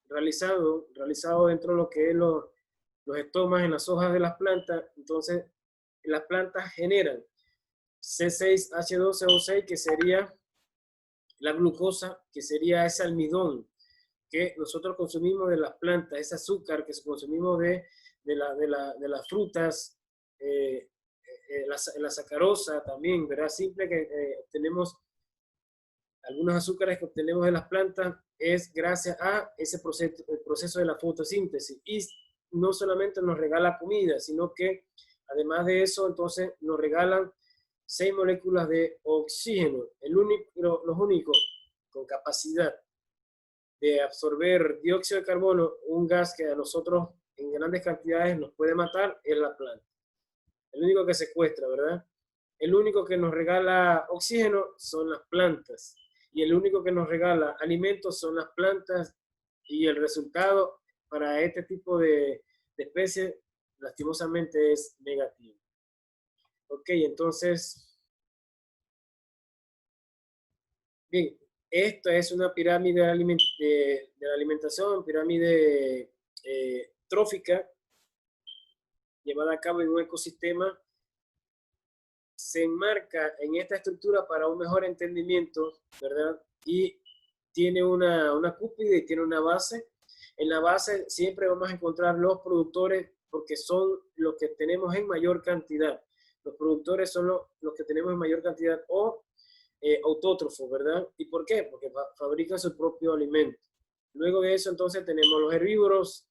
realizado dentro de lo que es los estomas en las hojas de las plantas, entonces las plantas generan C6H12O6, que sería la glucosa, que sería ese almidón que nosotros consumimos de las plantas, ese azúcar que consumimos de las frutas, la sacarosa también, ¿verdad? Simple que obtenemos, algunos azúcares que obtenemos de las plantas es gracias a ese proceso, el proceso de la fotosíntesis. Y no solamente nos regala comida, sino que además de eso, entonces nos regalan 6 moléculas de oxígeno, los únicos con capacidad de absorber dióxido de carbono, un gas que a nosotros en grandes cantidades nos puede matar, es la planta. El único que secuestra, ¿verdad? El único que nos regala oxígeno son las plantas. Y el único que nos regala alimentos son las plantas. Y el resultado para este tipo de especies, lastimosamente, es negativo. Ok, entonces, bien, esta es una pirámide de la alimentación, pirámide trófica, llevada a cabo en un ecosistema se enmarca en esta estructura para un mejor entendimiento, ¿verdad? Y tiene una cúspide y tiene una base. En la base siempre vamos a encontrar los productores porque son los que tenemos en mayor cantidad. Los productores son los que tenemos en mayor cantidad o autótrofos, ¿verdad? ¿Y por qué? Porque fabrican su propio alimento. Luego de eso, entonces, tenemos los herbívoros,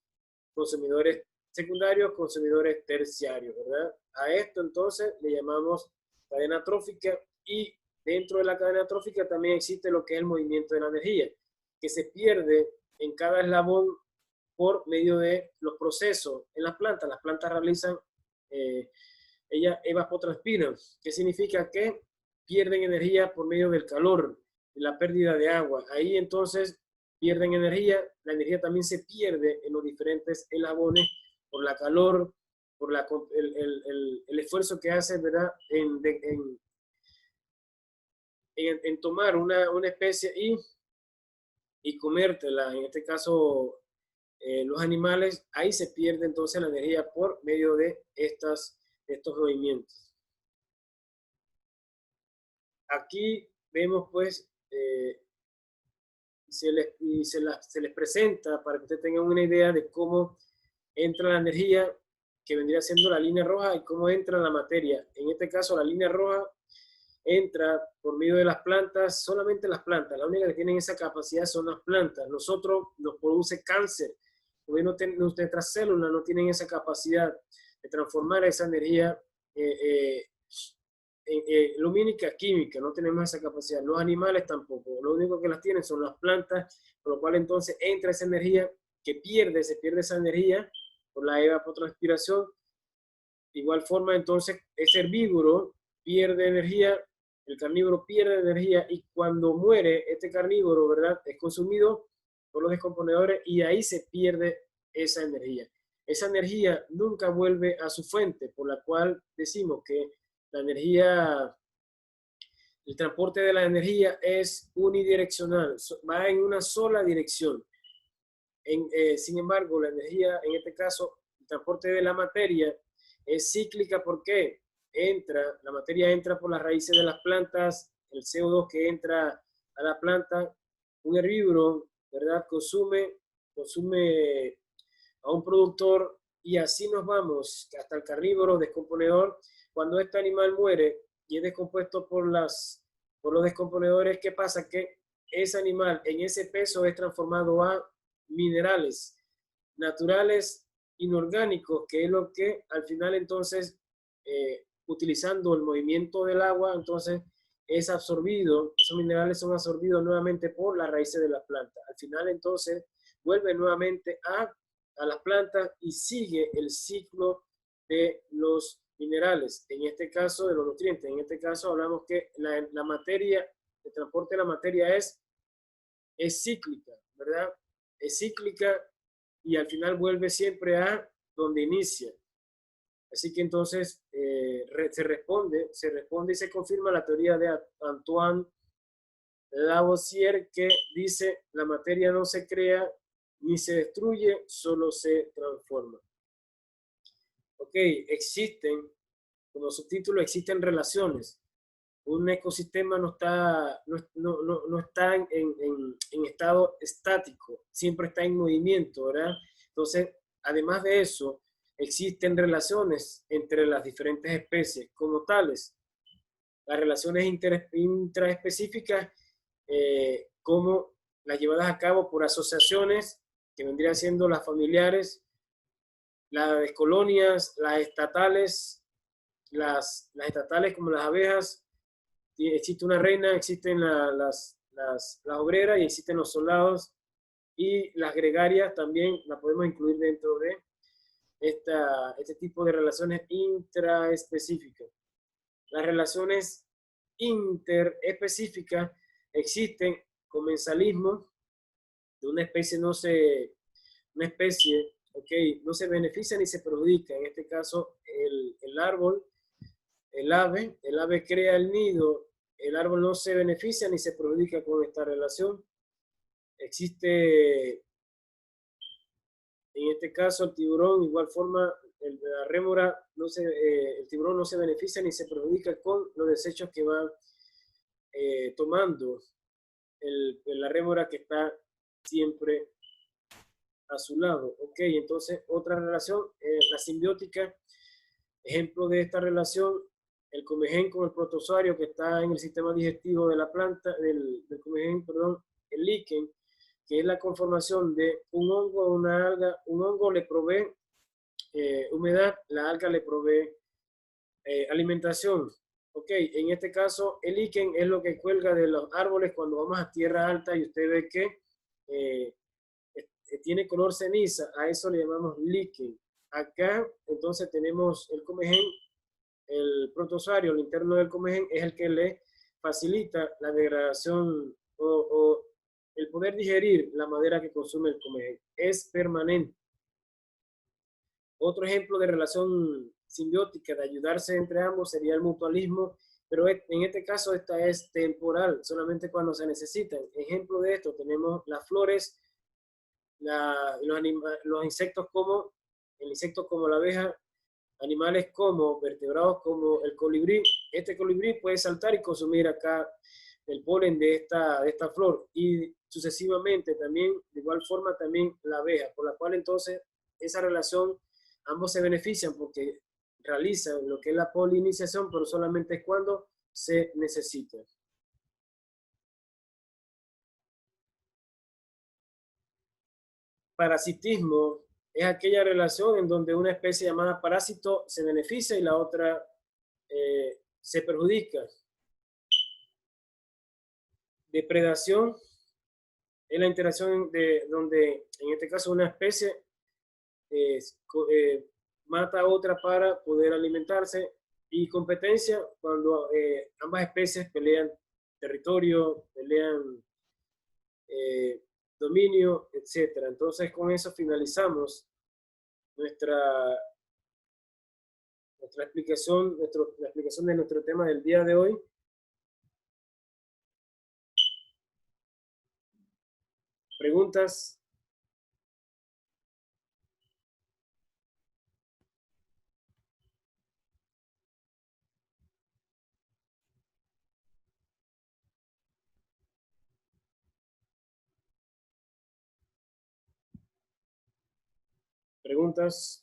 consumidores secundarios, consumidores terciarios, ¿verdad? A esto, entonces, le llamamos cadena trófica, y dentro de la cadena trófica también existe lo que es el movimiento de la energía, que se pierde en cada eslabón por medio de los procesos en las plantas. Las plantas realizan, ellas evapotranspiran, que significa que pierden energía por medio del calor, de la pérdida de agua. Ahí entonces pierden energía, la energía también se pierde en los diferentes eslabones por la calor, por el esfuerzo que hacen, ¿verdad? En tomar una especie y comértela, en este caso los animales. Ahí se pierde entonces la energía por medio de estos movimientos. Aquí vemos pues, se les presenta para que ustedes tengan una idea de cómo entra la energía, que vendría siendo la línea roja, y cómo entra la materia. En este caso, la línea roja entra por medio de las plantas, solamente las plantas. La única que tienen esa capacidad son las plantas. Nosotros nos produce cáncer, porque nuestras células no tienen esa capacidad de transformar esa energía lumínica química, no tenemos esa capacidad. Los animales tampoco, lo único que las tienen son las plantas, por lo cual entonces entra esa energía se pierde esa energía por la evapotranspiración. De igual forma, entonces, ese herbívoro pierde energía, el carnívoro pierde energía, y cuando muere este carnívoro, ¿verdad?, es consumido por los descomponedores, y ahí se pierde esa energía. Esa energía nunca vuelve a su fuente, por la cual decimos que la energía, el transporte de la energía es unidireccional, va en una sola dirección. Sin embargo, la energía, en este caso, el transporte de la materia, es cíclica. porque la materia entra por las raíces de las plantas, el CO2 que entra a la planta, un herbívoro, ¿verdad?, consume a un productor, y así nos vamos hasta el carnívoro descomponedor. Cuando este animal muere y es descompuesto por los descomponedores, ¿qué pasa? Que ese animal en ese peso es transformado a minerales naturales inorgánicos, que es lo que al final entonces, utilizando el movimiento del agua, entonces es absorbido, esos minerales son absorbidos nuevamente por las raíces de la planta. Al final entonces vuelve nuevamente a las plantas y sigue el ciclo de los minerales, en este caso de los nutrientes. En este caso hablamos que la materia, el transporte de la materia es cíclica, ¿verdad? Es cíclica, y al final vuelve siempre a donde inicia. Así que entonces se responde y se confirma la teoría de Antoine Lavoisier, que dice: la materia no se crea ni se destruye, solo se transforma. Ok, como subtítulo, existen relaciones. Un ecosistema no está en estado estático, siempre está en movimiento, ¿verdad? Entonces, además de eso, existen relaciones entre las diferentes especies como tales. Las relaciones intraespecíficas, como las llevadas a cabo por asociaciones, que vendrían siendo las familiares, las de colonias, las estatales como las abejas. Existe una reina, existen las obreras, y existen los soldados, y las gregarias también las podemos incluir dentro de este tipo de relaciones intraespecíficas. Las relaciones interespecíficas existen: comensalismo, de una especie no se beneficia ni se perjudica. En este caso, el árbol, el ave crea el nido, el árbol no se beneficia ni se perjudica con esta relación. Existe, en este caso, el tiburón, igual forma, la rémora, el tiburón no se beneficia ni se perjudica con los desechos que va tomando la rémora que está siempre a su lado. Ok, entonces otra relación, la simbiótica. Ejemplo de esta relación, el comején con el protozoario que está en el sistema digestivo de la planta, del comején, perdón, el líquen, que es la conformación de un hongo o una alga. Un hongo le provee humedad, la alga le provee alimentación. Ok, en este caso el líquen es lo que cuelga de los árboles cuando vamos a tierra alta y usted ve que tiene color ceniza, a eso le llamamos líquen. Acá entonces tenemos el comején, el protozoario, el interno del comején es el que le facilita la degradación o el poder digerir la madera que consume el comején. Es permanente. Otro ejemplo de relación simbiótica, de ayudarse entre ambos, sería el mutualismo, pero en este caso esta es temporal, solamente cuando se necesitan. Ejemplo de esto tenemos las flores, los insectos como el insecto como la abeja, animales como vertebrados como el colibrí. Este colibrí puede saltar y consumir acá el polen de esta flor, y sucesivamente también, de igual forma también la abeja, por la cual entonces esa relación, ambos se benefician porque realizan lo que es la polinización, pero solamente es cuando se necesita. Parasitismo es aquella relación en donde una especie llamada parásito se beneficia y la otra se perjudica. Depredación es la interacción de donde, en este caso, una especie mata a otra para poder alimentarse. Y competencia, cuando ambas especies pelean territorio, pelean dominio, etc. Entonces, con eso finalizamos nuestra explicación, la explicación de nuestro tema del día de hoy. ¿Preguntas? ¿Preguntas?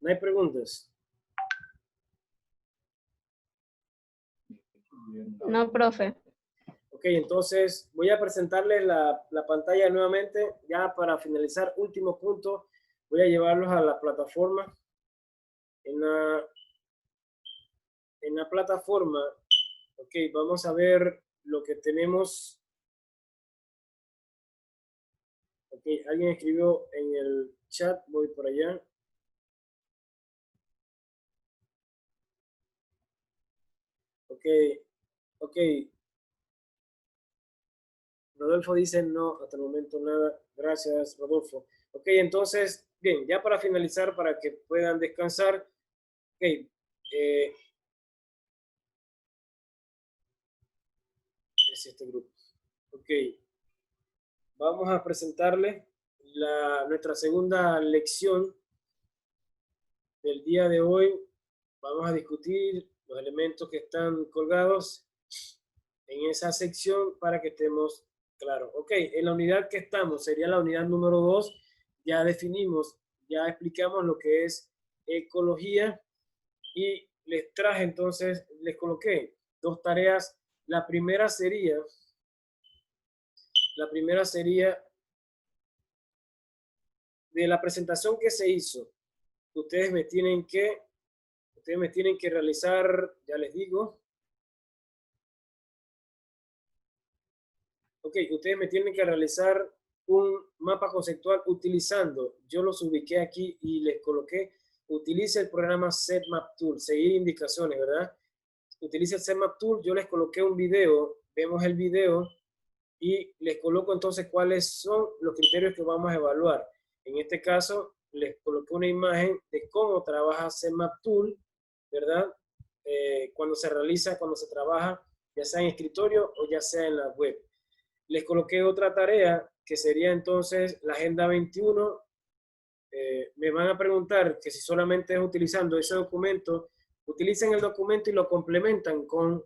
¿No hay preguntas? No, profe. Ok, entonces voy a presentarles la pantalla nuevamente. Ya para finalizar, último punto, voy a llevarlos a la plataforma. En la plataforma, ok, vamos a ver lo que tenemos. Ok, alguien escribió en el chat, voy por allá. Ok, ok. Rodolfo dice no, hasta el momento nada. Gracias, Rodolfo. Ok, entonces, bien, ya para finalizar, para que puedan descansar. Ok, es este grupo. Ok, vamos a presentarle nuestra segunda lección del día de hoy. Vamos a discutir los elementos que están colgados en esa sección para que estemos claros. Ok, en la unidad que estamos, sería la unidad número 2, ya definimos, ya explicamos lo que es ecología y les traje entonces, les coloqué 2 tareas. La primera sería de la presentación que se hizo. Ustedes me tienen que realizar, ya les digo. Ok, ustedes me tienen que realizar un mapa conceptual utilizando, yo los ubiqué aquí y les coloqué, utilice el programa Setmap Tool, seguir indicaciones, ¿verdad? Utilice el Setmap Tool, yo les coloqué un video, vemos el video y les coloco entonces cuáles son los criterios que vamos a evaluar. En este caso, les coloqué una imagen de cómo trabaja CMap Tool, ¿verdad? Cuando se trabaja, ya sea en escritorio o ya sea en la web. Les coloqué otra tarea que sería entonces la Agenda 21. Me van a preguntar que si solamente es utilizando ese documento, utilicen el documento y lo complementan con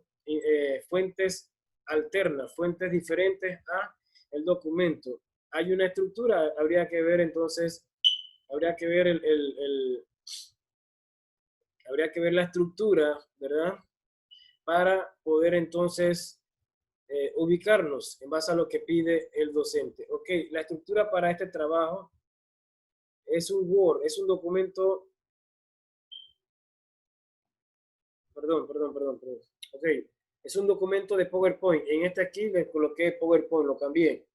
fuentes alternas, fuentes diferentes a el documento. Hay una estructura, habría que ver entonces, habría que ver habría que ver la estructura, ¿verdad? Para poder entonces ubicarnos en base a lo que pide el docente. Ok, la estructura para este trabajo es un Word, es un documento, perdón. Ok, es un documento de PowerPoint. En este aquí le coloqué PowerPoint, lo cambié.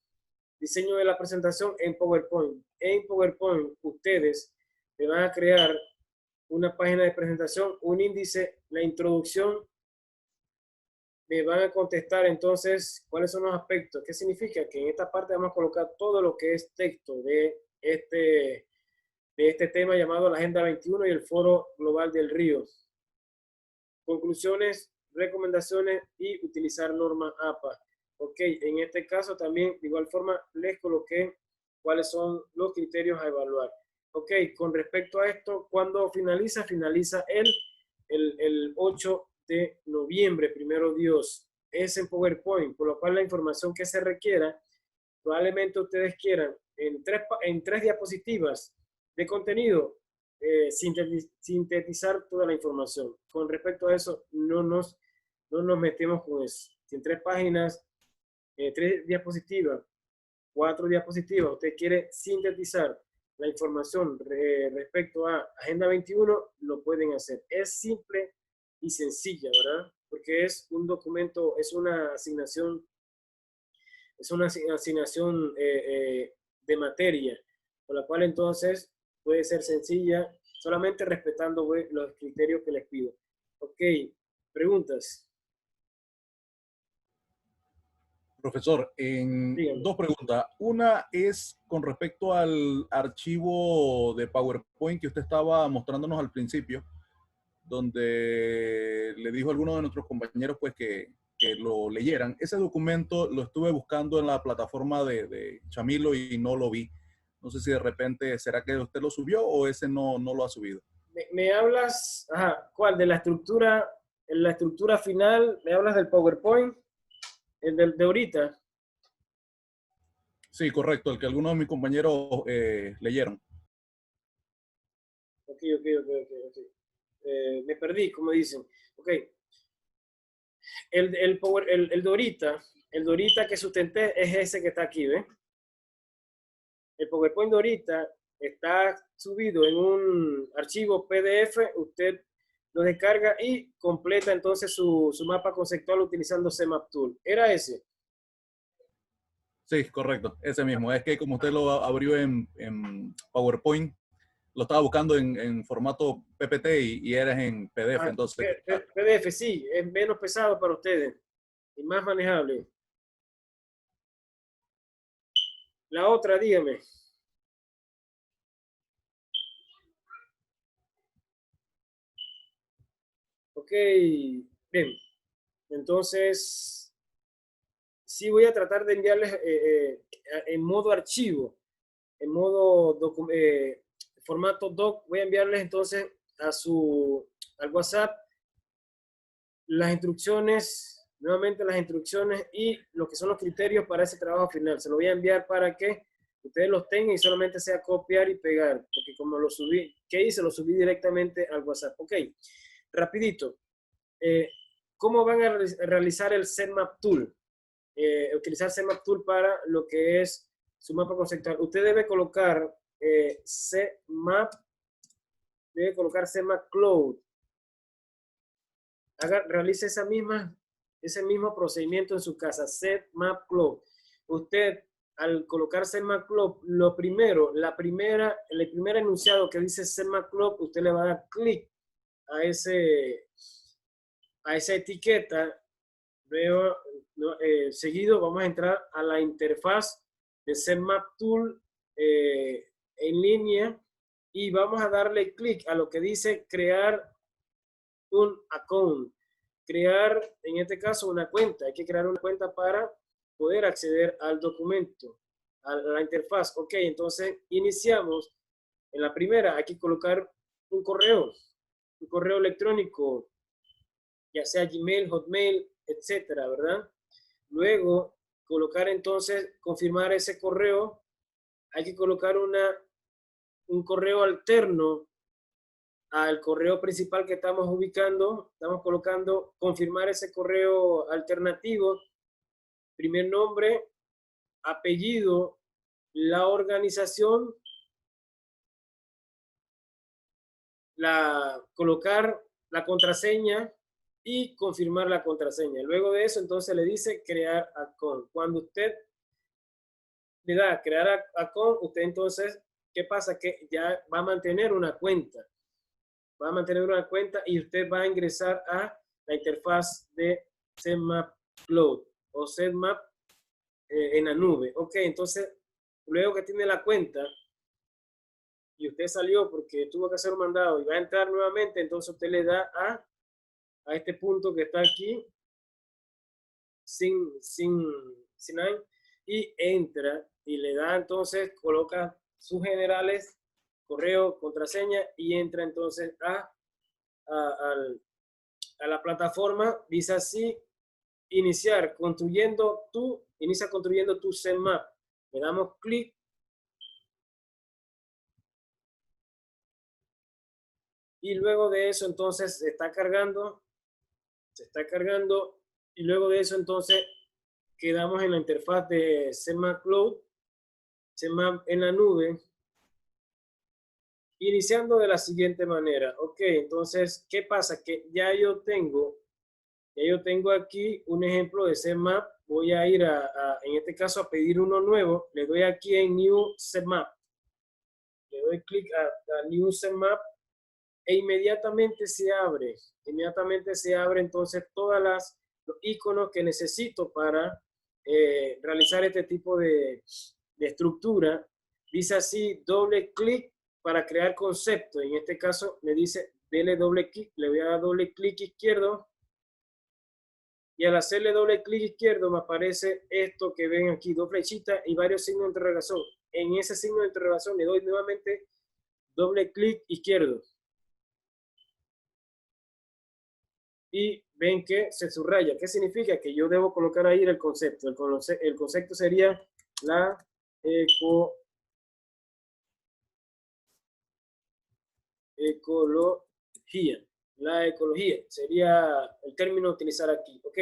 Diseño de la presentación en PowerPoint. En PowerPoint ustedes me van a crear una página de presentación, un índice, la introducción. Me van a contestar entonces cuáles son los aspectos. ¿Qué significa? Que en esta parte vamos a colocar todo lo que es texto de este tema llamado la Agenda 21 y el Foro Global del Río. Conclusiones, recomendaciones y utilizar norma APA. Ok, en este caso también de igual forma les coloqué cuáles son los criterios a evaluar. Ok, con respecto a esto, ¿cuándo finaliza? Finaliza el 8 de noviembre, primero Dios. Es en PowerPoint, por lo cual la información que se requiera, probablemente ustedes quieran en tres diapositivas de contenido, sintetizar toda la información. Con respecto a eso, no nos metemos con eso. Si en 3 páginas, 3 diapositivas, 4 diapositivas, usted quiere sintetizar la información respecto a Agenda 21, lo pueden hacer. Es simple y sencilla, ¿verdad? Porque es un documento, es una asignación de materia, con la cual entonces puede ser sencilla, solamente respetando los criterios que les pido. Ok, preguntas. Profesor, Dígame. dos preguntas. Una es con respecto al archivo de PowerPoint que usted estaba mostrándonos al principio, donde le dijo a algunos de nuestros compañeros pues que lo leyeran. Ese documento lo estuve buscando en la plataforma de Chamilo y no lo vi. No sé si de repente, ¿será que usted lo subió o ese no lo ha subido? Me hablas, ajá, ¿cuál? De la estructura final, ¿me hablas del PowerPoint? El de ahorita. Sí, correcto, el que algunos de mis compañeros leyeron. Ok. Me perdí, como dicen. Ok. El de ahorita que sustenté es ese que está aquí, ¿ves? El PowerPoint de ahorita está subido en un archivo PDF, usted lo descarga y completa entonces su mapa conceptual utilizando CMap Tool. ¿Era ese? Sí, correcto, ese mismo. Es que como usted lo abrió en PowerPoint, lo estaba buscando en formato PPT y eres en PDF, entonces... PDF, sí, es menos pesado para ustedes y más manejable. La otra, dígame. Ok, bien. Entonces, sí voy a tratar de enviarles en modo archivo, en modo formato doc. Voy a enviarles entonces al WhatsApp las instrucciones, nuevamente las instrucciones y lo que son los criterios para ese trabajo final. Se lo voy a enviar para que ustedes los tengan y solamente sea copiar y pegar, porque como lo subí, ¿qué hice? Lo subí directamente al WhatsApp. Ok, rapidito. ¿Cómo van a realizar el CMap Tool? Utilizar CMap Tool para lo que es su mapa conceptual. Usted debe colocar CMap Cloud. Realice ese mismo procedimiento en su casa, CMap Cloud. Usted, al colocar CMap Cloud, el primer enunciado que dice CMap Cloud, usted le va a dar clic a esa etiqueta Luego, seguido, vamos a entrar a la interfaz de ZMap Tool en línea y vamos a darle clic a lo que dice crear un account. Crear, en este caso, una cuenta. Hay que crear una cuenta para poder acceder al documento, a la interfaz. Ok, entonces iniciamos. En la primera hay que colocar un correo electrónico, ya sea Gmail, Hotmail, etcétera, ¿verdad? Luego, colocar entonces, confirmar ese correo. Hay que colocar un correo alterno al correo principal que estamos ubicando. Estamos colocando, confirmar ese correo alternativo. Primer nombre, apellido, la organización, colocar la contraseña y confirmar la contraseña. Luego de eso, entonces le dice crear account. Cuando usted le da a crear account, usted entonces, ¿qué pasa? Que ya va a mantener una cuenta. Va a mantener una cuenta y usted va a ingresar a la interfaz de ZMap Cloud o ZMap en la nube. Ok, entonces, luego que tiene la cuenta y usted salió porque tuvo que hacer un mandado y va a entrar nuevamente, entonces usted le da a este punto que está aquí, sin y entra y le da entonces, coloca sus generales, correo, contraseña y entra entonces a la plataforma. Dice así, inicia construyendo tu ZMap. Le damos clic. Y luego de eso entonces se está cargando y luego de eso entonces quedamos en la interfaz de ZMap Cloud, ZMap en la nube, iniciando de la siguiente manera. Ok, entonces, ¿qué pasa? Que ya yo tengo aquí un ejemplo de ZMap. Voy a ir en este caso, a pedir uno nuevo. Le doy aquí en New ZMap. Le doy clic a New ZMap e inmediatamente se abre. Entonces todas los iconos que necesito para realizar este tipo de estructura. Dice así, doble clic para crear concepto. En este caso me dice, dele doble clic. Le voy a dar doble clic izquierdo. Y al hacerle doble clic izquierdo me aparece esto que ven aquí, dos flechitas y varios signos de interrogación. En ese signo de interrogación le doy nuevamente doble clic izquierdo. Y ven que se subraya. ¿Qué significa? Que yo debo colocar ahí el concepto. El concepto sería la ecología. La ecología sería el término a utilizar aquí. Ok.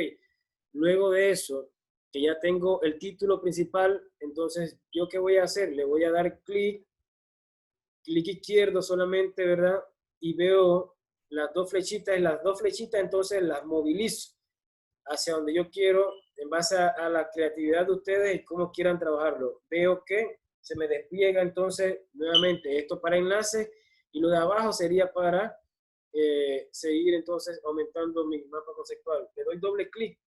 Luego de eso, que ya tengo el título principal, entonces, ¿yo qué voy a hacer? Le voy a dar clic izquierdo solamente, ¿verdad? Y veo las dos flechitas, entonces las movilizo hacia donde yo quiero, en base a la creatividad de ustedes y cómo quieran trabajarlo. Veo que se me despliega entonces nuevamente esto para enlace y lo de abajo sería para seguir entonces aumentando mi mapa conceptual. Le doy doble clic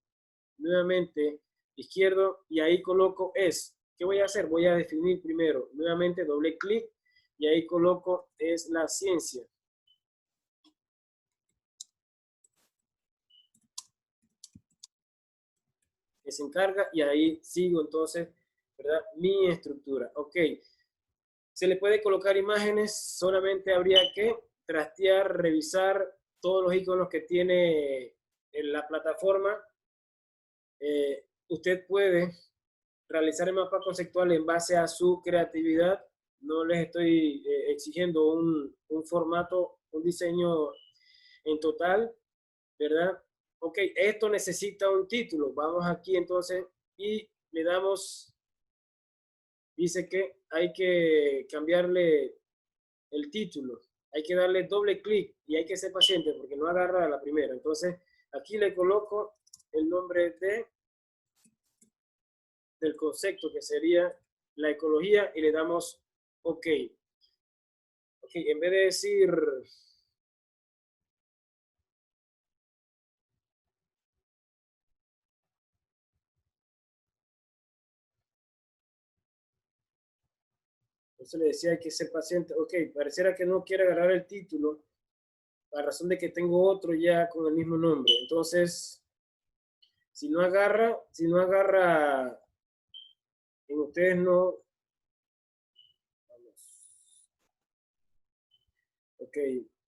nuevamente izquierdo y ahí coloco es. ¿Qué voy a hacer? Voy a definir primero nuevamente doble clic y ahí coloco es la ciencia. Que se encarga y ahí sigo entonces, ¿verdad? Mi estructura. Ok. Se le puede colocar imágenes, solamente habría que trastear, revisar todos los iconos que tiene en la plataforma. Usted puede realizar el mapa conceptual en base a su creatividad. No les estoy exigiendo un formato, un diseño en total, ¿verdad? Ok, esto necesita un título. Vamos aquí entonces y le damos, dice que hay que cambiarle el título. Hay que darle doble clic y hay que ser paciente porque no agarra a la primera. Entonces, aquí le coloco el nombre del concepto que sería la ecología y le damos OK. Ok, en vez de decir Entonces le decía, hay que ser paciente. Ok, pareciera que no quiere agarrar el título, a razón de que tengo otro ya con el mismo nombre. Entonces, si no agarra, en ustedes no. Vamos. Ok,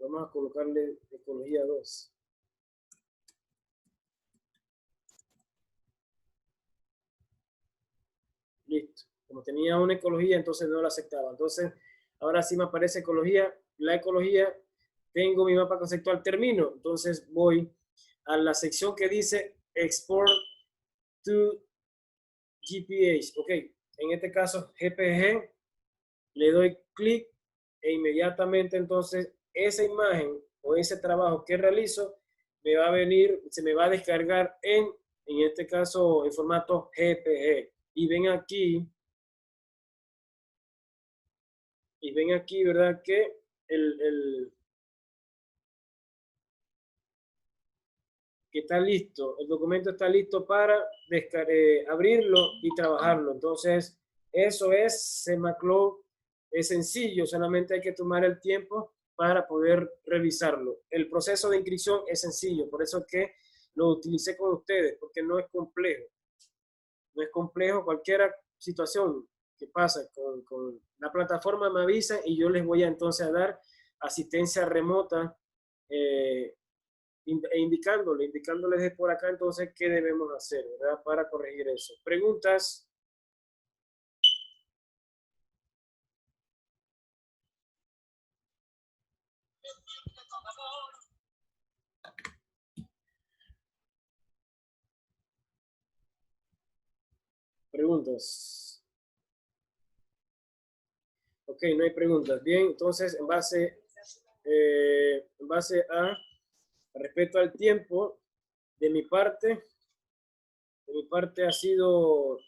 vamos a colocarle ecología 2. Listo. Como tenía una ecología, entonces no la aceptaba. Entonces, ahora sí me aparece ecología. La ecología, tengo mi mapa conceptual, termino. Entonces voy a la sección que dice Export to GPH. Ok, en este caso GPG. Le doy clic e inmediatamente entonces esa imagen o ese trabajo que realizo me va a venir, se me va a descargar en este caso, en formato GPG. Y ven aquí, ¿verdad? Que que está listo, el documento está listo para abrirlo y trabajarlo. Entonces, eso es SEMACLOUD, es sencillo, solamente hay que tomar el tiempo para poder revisarlo. El proceso de inscripción es sencillo, por eso es que lo utilicé con ustedes, porque no es complejo. No es complejo, cualquier situación que pasa con la plataforma me avisa y yo les voy a entonces a dar asistencia remota indicándoles de por acá entonces qué debemos hacer, ¿verdad? Para corregir eso. ¿Preguntas? ¿Preguntas? Ok, no hay preguntas. Bien, entonces en base a respecto al tiempo, de mi parte ha sido